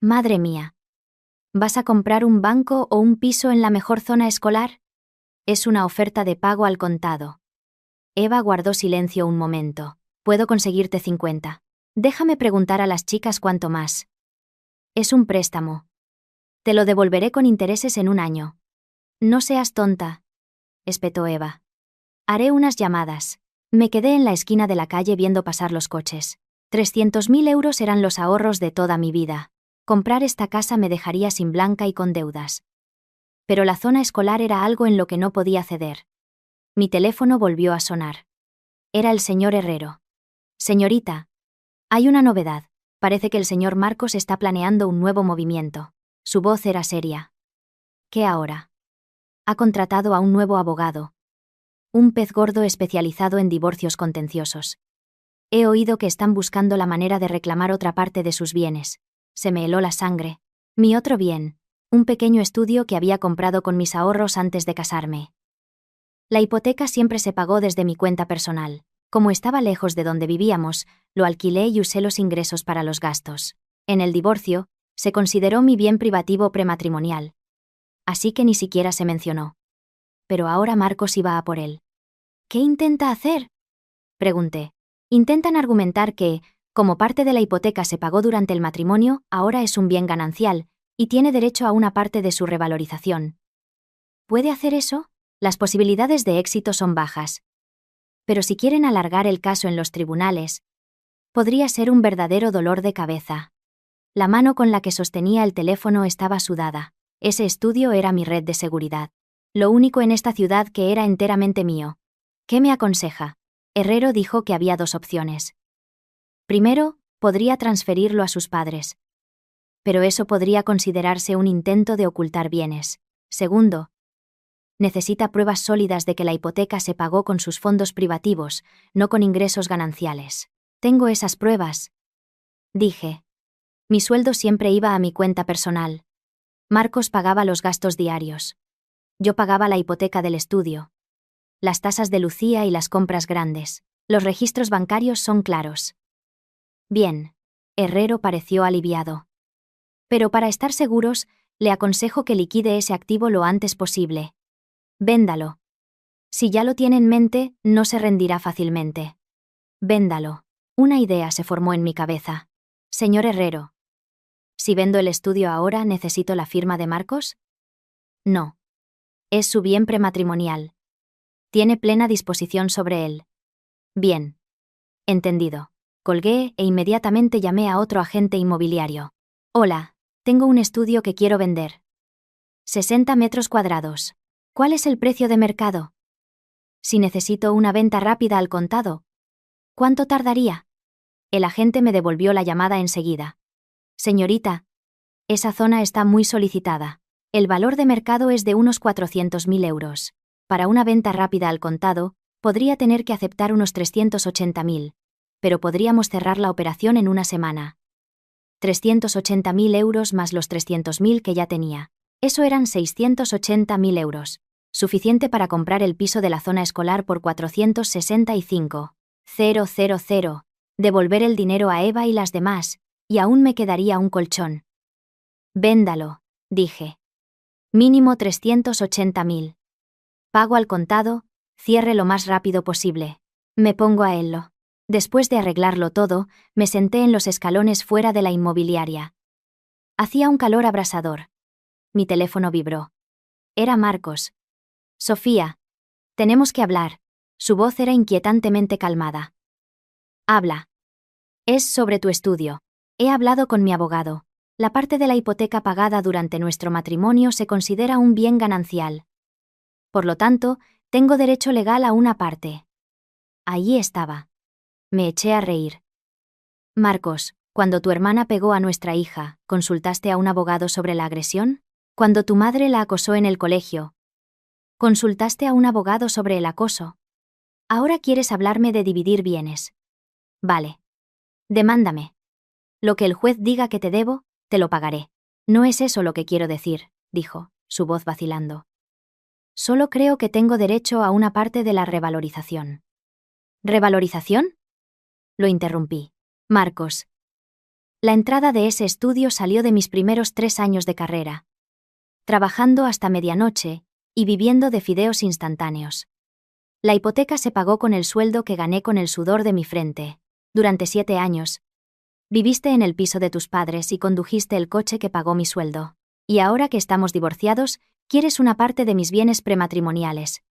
Madre mía. ¿Vas a comprar un banco o un piso en la mejor zona escolar? Es una oferta de pago al contado. Eva guardó silencio un momento. Puedo conseguirte 50. Déjame preguntar a las chicas cuánto más. Es un préstamo. Te lo devolveré con intereses en un año. No seas tonta, espetó Eva. Haré unas llamadas. Me quedé en la esquina de la calle viendo pasar los coches. 300.000 euros eran los ahorros de toda mi vida. Comprar esta casa me dejaría sin Blanca y con deudas. Pero la zona escolar era algo en lo que no podía ceder. Mi teléfono volvió a sonar. Era el señor Herrero. Señorita, hay una novedad. Parece que el señor Marcos está planeando un nuevo movimiento. Su voz era seria. ¿Qué ahora? Ha contratado a un nuevo abogado. Un pez gordo especializado en divorcios contenciosos. He oído que están buscando la manera de reclamar otra parte de sus bienes. Se me heló la sangre. Mi otro bien, un pequeño estudio que había comprado con mis ahorros antes de casarme. La hipoteca siempre se pagó desde mi cuenta personal. Como estaba lejos de donde vivíamos, lo alquilé y usé los ingresos para los gastos. En el divorcio, se consideró mi bien privativo prematrimonial. Así que ni siquiera se mencionó. Pero ahora Marcos iba a por él. ¿Qué intenta hacer? Pregunté. Intentan argumentar que, Como parte de la hipoteca se pagó durante el matrimonio, ahora es un bien ganancial, y tiene derecho a una parte de su revalorización. ¿Puede hacer eso? Las posibilidades de éxito son bajas. Pero si quieren alargar el caso en los tribunales, podría ser un verdadero dolor de cabeza. La mano con la que sostenía el teléfono estaba sudada. Ese estudio era mi red de seguridad. Lo único en esta ciudad que era enteramente mío. ¿Qué me aconseja? Herrero dijo que había dos opciones. Primero, podría transferirlo a sus padres. Pero eso podría considerarse un intento de ocultar bienes. Segundo, necesita pruebas sólidas de que la hipoteca se pagó con sus fondos privativos, no con ingresos gananciales. Tengo esas pruebas, dije. Mi sueldo siempre iba a mi cuenta personal. Marcos pagaba los gastos diarios. Yo pagaba la hipoteca del estudio, las tasas de Lucía y las compras grandes. Los registros bancarios son claros. Bien. Herrero pareció aliviado. Pero para estar seguros, le aconsejo que liquide ese activo lo antes posible. Véndalo. Si ya lo tiene en mente, no se rendirá fácilmente. Véndalo. Una idea se formó en mi cabeza. Señor Herrero. Si vendo el estudio ahora, ¿necesito la firma de Marcos? No. Es su bien prematrimonial. Tiene plena disposición sobre él. Bien. Entendido. Colgué e inmediatamente llamé a otro agente inmobiliario. Hola, tengo un estudio que quiero vender. 60 metros cuadrados. ¿Cuál es el precio de mercado? Si necesito una venta rápida al contado, ¿cuánto tardaría? El agente me devolvió la llamada enseguida. Señorita, esa zona está muy solicitada. El valor de mercado es de unos 400.000 euros. Para una venta rápida al contado, podría tener que aceptar unos 380.000. Pero podríamos cerrar la operación en una semana. 380.000 euros más los 300.000 que ya tenía. Eso eran 680.000 euros. Suficiente para comprar el piso de la zona escolar por 465.000. Devolver el dinero a Eva y las demás, y aún me quedaría un colchón. Véndalo, dije. Mínimo 380.000. Pago al contado, cierre lo más rápido posible. Me pongo a ello. Después de arreglarlo todo, me senté en los escalones fuera de la inmobiliaria. Hacía un calor abrasador. Mi teléfono vibró. Era Marcos. Sofía. Tenemos que hablar. Su voz era inquietantemente calmada. Habla. Es sobre tu estudio. He hablado con mi abogado. La parte de la hipoteca pagada durante nuestro matrimonio se considera un bien ganancial. Por lo tanto, tengo derecho legal a una parte. Allí estaba. Me eché a reír. Marcos, cuando tu hermana pegó a nuestra hija, ¿consultaste a un abogado sobre la agresión? Cuando tu madre la acosó en el colegio, ¿consultaste a un abogado sobre el acoso? Ahora quieres hablarme de dividir bienes. Vale. Demándame. Lo que el juez diga que te debo, te lo pagaré. No es eso lo que quiero decir, dijo, su voz vacilando. Solo creo que tengo derecho a una parte de la revalorización. ¿Revalorización? Lo interrumpí. Marcos. La entrada de ese estudio salió de mis primeros 3 años de carrera. Trabajando hasta medianoche, y viviendo de fideos instantáneos. La hipoteca se pagó con el sueldo que gané con el sudor de mi frente. Durante 7 años. Viviste en el piso de tus padres y condujiste el coche que pagó mi sueldo. Y ahora que estamos divorciados, quieres una parte de mis bienes prematrimoniales.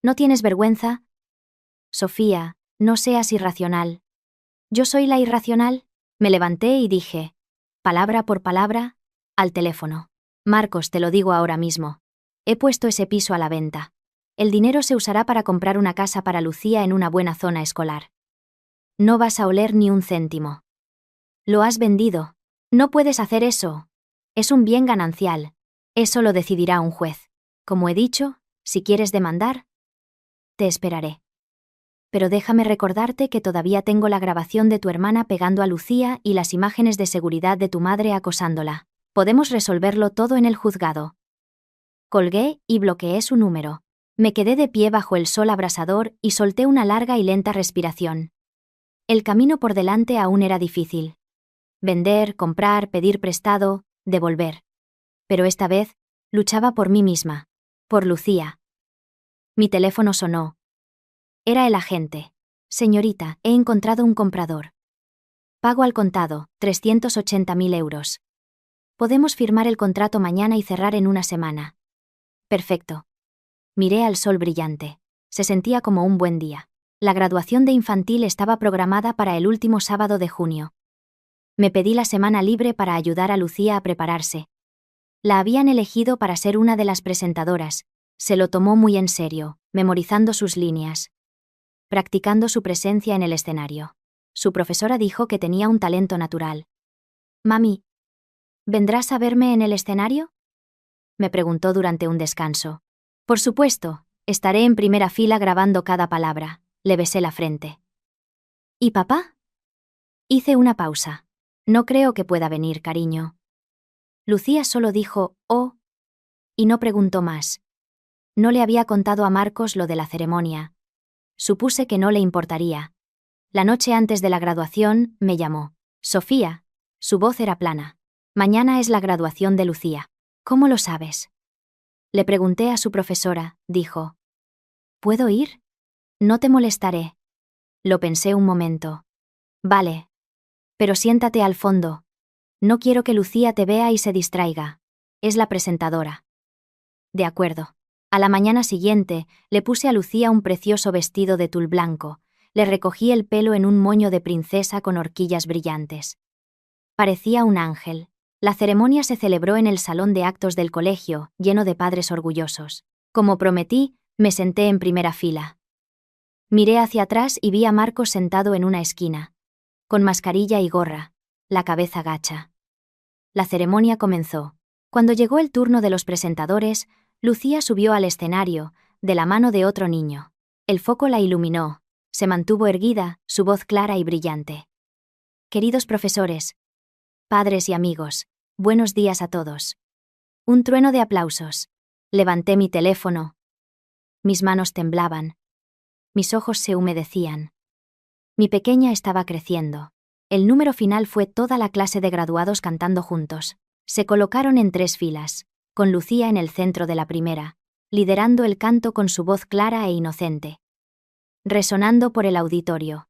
¿No tienes vergüenza? Sofía, no seas irracional. ¿Yo soy la irracional? Me levanté y dije, palabra por palabra, al teléfono. Marcos, te lo digo ahora mismo. He puesto ese piso a la venta. El dinero se usará para comprar una casa para Lucía en una buena zona escolar. No vas a oler ni un céntimo. Lo has vendido. No puedes hacer eso. Es un bien ganancial. Eso lo decidirá un juez. Como he dicho, si quieres demandar, te esperaré. Pero déjame recordarte que todavía tengo la grabación de tu hermana pegando a Lucía y las imágenes de seguridad de tu madre acosándola. Podemos resolverlo todo en el juzgado. Colgué y bloqueé su número. Me quedé de pie bajo el sol abrasador y solté una larga y lenta respiración. El camino por delante aún era difícil. Vender, comprar, pedir prestado, devolver. Pero esta vez, luchaba por mí misma. Por Lucía. Mi teléfono sonó. Era el agente. Señorita, he encontrado un comprador. Pago al contado, 380.000 euros. Podemos firmar el contrato mañana y cerrar en una semana. Perfecto. Miré al sol brillante. Se sentía como un buen día. La graduación de infantil estaba programada para el último sábado de junio. Me pedí la semana libre para ayudar a Lucía a prepararse. La habían elegido para ser una de las presentadoras. Se lo tomó muy en serio, memorizando sus líneas, practicando su presencia en el escenario. Su profesora dijo que tenía un talento natural. «Mami, ¿vendrás a verme en el escenario?», me preguntó durante un descanso. «Por supuesto, estaré en primera fila grabando cada palabra», le besé la frente. «¿Y papá?». Hice una pausa. «No creo que pueda venir, cariño». Lucía solo dijo «oh» y no preguntó más. No le había contado a Marcos lo de la ceremonia. Supuse que no le importaría. La noche antes de la graduación, me llamó. «Sofía». Su voz era plana. «Mañana es la graduación de Lucía». «¿Cómo lo sabes?». Le pregunté a su profesora, dijo. «¿Puedo ir?». «No te molestaré». Lo pensé un momento. «Vale. Pero siéntate al fondo. No quiero que Lucía te vea y se distraiga. Es la presentadora». «De acuerdo». A la mañana siguiente, le puse a Lucía un precioso vestido de tul blanco, le recogí el pelo en un moño de princesa con horquillas brillantes. Parecía un ángel. La ceremonia se celebró en el salón de actos del colegio, lleno de padres orgullosos. Como prometí, me senté en primera fila. Miré hacia atrás y vi a Marcos sentado en una esquina, con mascarilla y gorra, la cabeza gacha. La ceremonia comenzó. Cuando llegó el turno de los presentadores, Lucía subió al escenario, de la mano de otro niño. El foco la iluminó. Se mantuvo erguida, su voz clara y brillante. «Queridos profesores, padres y amigos, buenos días a todos». Un trueno de aplausos. Levanté mi teléfono. Mis manos temblaban. Mis ojos se humedecían. Mi pequeña estaba creciendo. El número final fue toda la clase de graduados cantando juntos. Se colocaron en 3 filas, con Lucía en el centro de la primera, liderando el canto con su voz clara e inocente, resonando por el auditorio.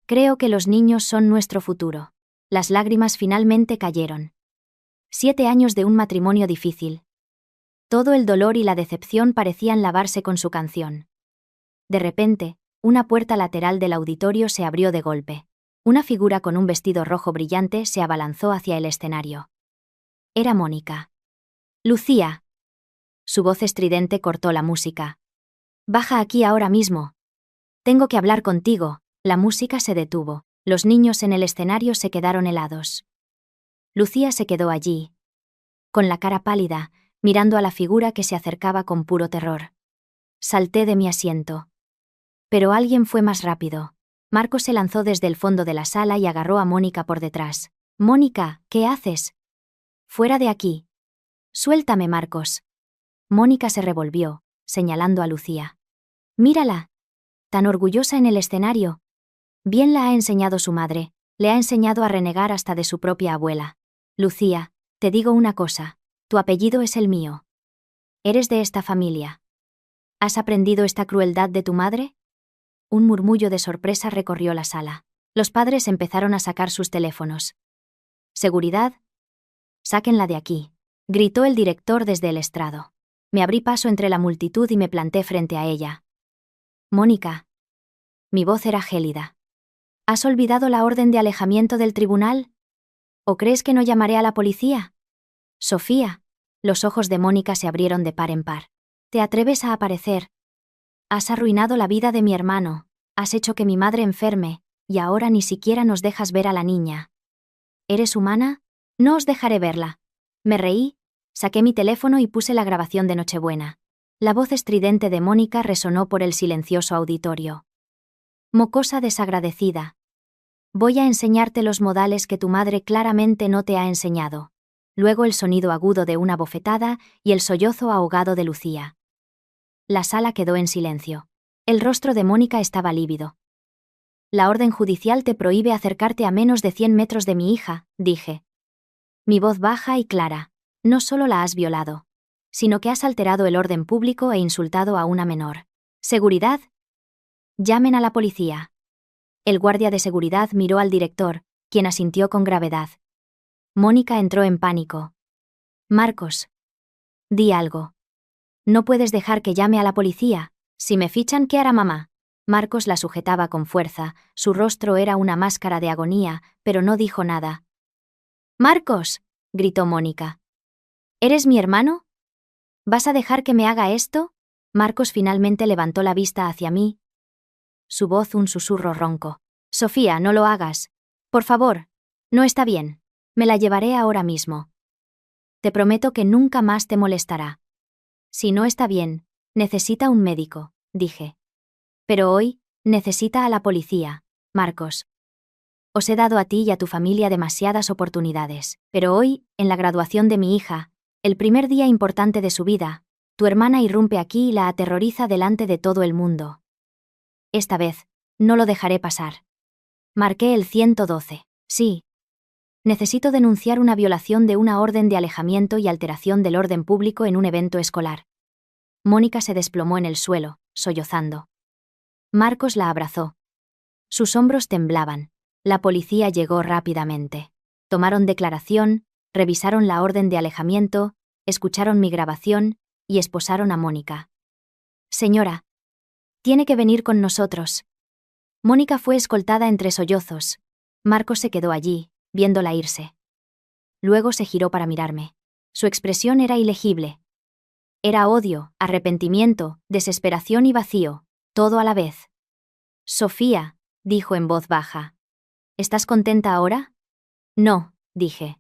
«Creo que los niños son nuestro futuro». Las lágrimas finalmente cayeron. 7 años de un matrimonio difícil. Todo el dolor y la decepción parecían lavarse con su canción. De repente, una puerta lateral del auditorio se abrió de golpe. Una figura con un vestido rojo brillante se abalanzó hacia el escenario. Era Mónica. «Lucía». Su voz estridente cortó la música. «Baja aquí ahora mismo. Tengo que hablar contigo». La música se detuvo. Los niños en el escenario se quedaron helados. Lucía se quedó allí, con la cara pálida, mirando a la figura que se acercaba con puro terror. Salté de mi asiento. Pero alguien fue más rápido. Marcos se lanzó desde el fondo de la sala y agarró a Mónica por detrás. «Mónica, ¿qué haces?». «Fuera de aquí». «Suéltame, Marcos». Mónica se revolvió, señalando a Lucía. «Mírala. Tan orgullosa en el escenario. Bien la ha enseñado su madre, le ha enseñado a renegar hasta de su propia abuela. Lucía, te digo una cosa, tu apellido es el mío. Eres de esta familia. ¿Has aprendido esta crueldad de tu madre?». Un murmullo de sorpresa recorrió la sala. Los padres empezaron a sacar sus teléfonos. «Seguridad. Sáquenla de aquí», gritó el director desde el estrado. Me abrí paso entre la multitud y me planté frente a ella. «Mónica». Mi voz era gélida. «¿Has olvidado la orden de alejamiento del tribunal? ¿O crees que no llamaré a la policía?». «Sofía». Los ojos de Mónica se abrieron de par en par. «¿Te atreves a aparecer? Has arruinado la vida de mi hermano, has hecho que mi madre enferme, y ahora ni siquiera nos dejas ver a la niña. ¿Eres humana? No os dejaré verla». Me reí, saqué mi teléfono y puse la grabación de Nochebuena. La voz estridente de Mónica resonó por el silencioso auditorio. «Mocosa desagradecida. Voy a enseñarte los modales que tu madre claramente no te ha enseñado». Luego el sonido agudo de una bofetada y el sollozo ahogado de Lucía. La sala quedó en silencio. El rostro de Mónica estaba lívido. «La orden judicial te prohíbe acercarte a menos de 100 metros de mi hija», dije. Mi voz baja y clara. «No solo la has violado, sino que has alterado el orden público e insultado a una menor. ¿Seguridad? Llamen a la policía». El guardia de seguridad miró al director, quien asintió con gravedad. Mónica entró en pánico. Marcos. Di algo. No puedes dejar que llame a la policía. Si me fichan, ¿qué hará mamá? Marcos la sujetaba con fuerza, su rostro era una máscara de agonía, pero no dijo nada. ¡Marcos!, gritó Mónica. ¿Eres mi hermano? ¿Vas a dejar que me haga esto? Marcos finalmente levantó la vista hacia mí. Su voz un susurro ronco. Sofía, no lo hagas. Por favor. No está bien. Me la llevaré ahora mismo. Te prometo que nunca más te molestará. Si no está bien, necesita un médico, dije. Pero hoy, necesita a la policía, Marcos. Os he dado a ti y a tu familia demasiadas oportunidades, pero hoy, en la graduación de mi hija, el primer día importante de su vida, tu hermana irrumpe aquí y la aterroriza delante de todo el mundo. Esta vez, no lo dejaré pasar. Marqué el 112. Sí. Necesito denunciar una violación de una orden de alejamiento y alteración del orden público en un evento escolar. Mónica se desplomó en el suelo, sollozando. Marcos la abrazó. Sus hombros temblaban. La policía llegó rápidamente. Tomaron declaración, revisaron la orden de alejamiento, escucharon mi grabación y esposaron a Mónica. Señora, tiene que venir con nosotros. Mónica fue escoltada entre sollozos. Marcos se quedó allí, viéndola irse. Luego se giró para mirarme. Su expresión era ilegible. Era odio, arrepentimiento, desesperación y vacío, todo a la vez. Sofía, dijo en voz baja. ¿Estás contenta ahora? No, dije.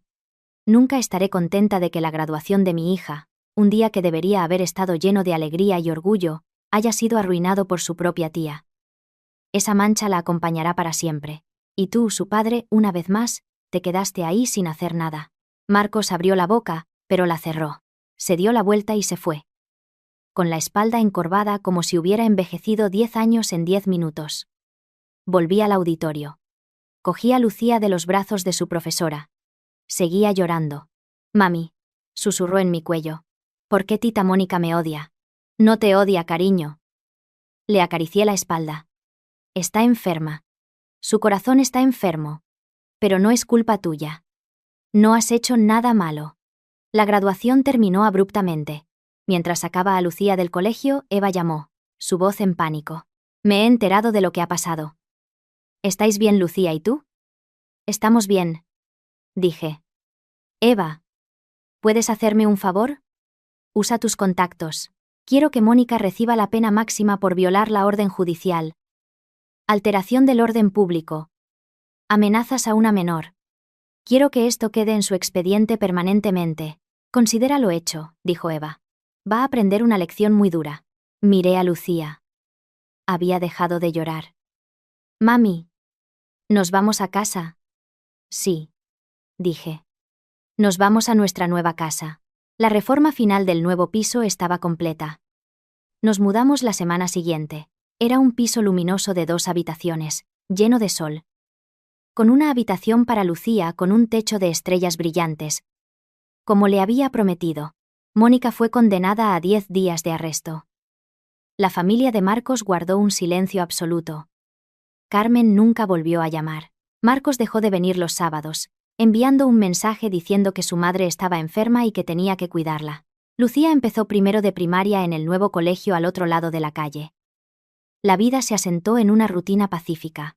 Nunca estaré contenta de que la graduación de mi hija, un día que debería haber estado lleno de alegría y orgullo, haya sido arruinado por su propia tía. Esa mancha la acompañará para siempre. Y tú, su padre, una vez más, te quedaste ahí sin hacer nada. Marcos abrió la boca, pero la cerró. Se dio la vuelta y se fue. Con la espalda encorvada como si hubiera envejecido 10 años en 10 minutos. Volví al auditorio. Cogí a Lucía de los brazos de su profesora. Seguía llorando. Mami, susurró en mi cuello. ¿Por qué tita Mónica me odia? No te odia, cariño. Le acaricié la espalda. Está enferma. Su corazón está enfermo. Pero no es culpa tuya. No has hecho nada malo. La graduación terminó abruptamente. Mientras sacaba a Lucía del colegio, Eva llamó, su voz en pánico. Me he enterado de lo que ha pasado. ¿Estáis bien, Lucía y tú? Estamos bien, dije. Eva, ¿puedes hacerme un favor? Usa tus contactos. Quiero que Mónica reciba la pena máxima por violar la orden judicial. Alteración del orden público. Amenazas a una menor. Quiero que esto quede en su expediente permanentemente. Considera lo hecho, dijo Eva. Va a aprender una lección muy dura. Miré a Lucía. Había dejado de llorar. Mami. ¿Nos vamos a casa? Sí, dije. Nos vamos a nuestra nueva casa. La reforma final del nuevo piso estaba completa. Nos mudamos la semana siguiente. Era un piso luminoso de 2 habitaciones, lleno de sol. Con una habitación para Lucía con un techo de estrellas brillantes. Como le había prometido, Mónica fue condenada a 10 días de arresto. La familia de Marcos guardó un silencio absoluto. Carmen nunca volvió a llamar. Marcos dejó de venir los sábados, enviando un mensaje diciendo que su madre estaba enferma y que tenía que cuidarla. Lucía empezó primero de primaria en el nuevo colegio al otro lado de la calle. La vida se asentó en una rutina pacífica.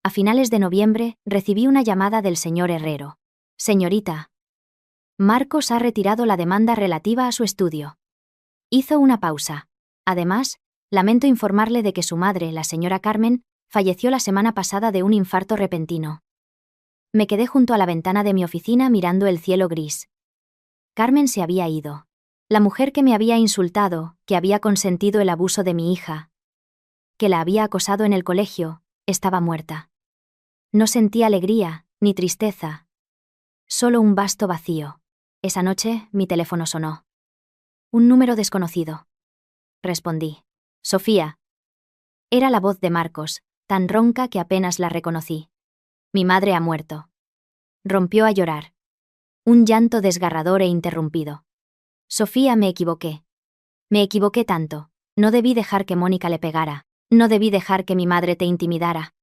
A finales de noviembre, recibí una llamada del señor Herrero. Señorita, Marcos ha retirado la demanda relativa a su estudio. Hizo una pausa. Además, lamento informarle de que su madre, la señora Carmen, falleció la semana pasada de un infarto repentino. Me quedé junto a la ventana de mi oficina mirando el cielo gris. Carmen se había ido. La mujer que me había insultado, que había consentido el abuso de mi hija, que la había acosado en el colegio, estaba muerta. No sentí alegría, ni tristeza. Solo un vasto vacío. Esa noche, mi teléfono sonó. Un número desconocido. Respondí. Sofía. Era la voz de Marcos, tan ronca que apenas la reconocí. Mi madre ha muerto. Rompió a llorar. Un llanto desgarrador e interrumpido. Sofía, me equivoqué. Me equivoqué tanto. No debí dejar que Mónica le pegara. No debí dejar que mi madre te intimidara.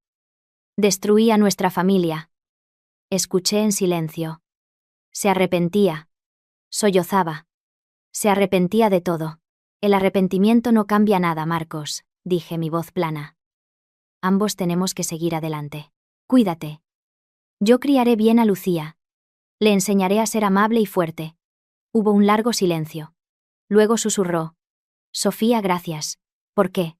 Destruí a nuestra familia. Escuché en silencio. Se arrepentía. Sollozaba. Se arrepentía de todo. El arrepentimiento no cambia nada, Marcos, dije, mi voz plana. Ambos tenemos que seguir adelante. Cuídate. Yo criaré bien a Lucía. Le enseñaré a ser amable y fuerte. Hubo un largo silencio. Luego susurró. Sofía, gracias. ¿Por qué?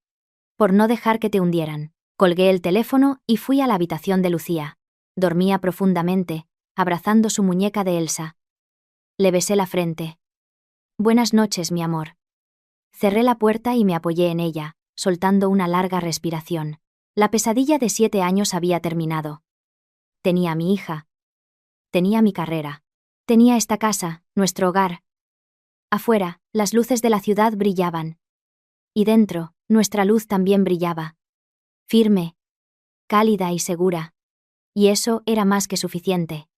Por no dejar que te hundieran. Colgué el teléfono y fui a la habitación de Lucía. Dormía profundamente, abrazando su muñeca de Elsa. Le besé la frente. Buenas noches, mi amor. Cerré la puerta y me apoyé en ella, soltando una larga respiración. La pesadilla de 7 años había terminado. Tenía a mi hija. Tenía mi carrera. Tenía esta casa, nuestro hogar. Afuera, las luces de la ciudad brillaban. Y dentro, nuestra luz también brillaba. Firme, cálida y segura. Y eso era más que suficiente.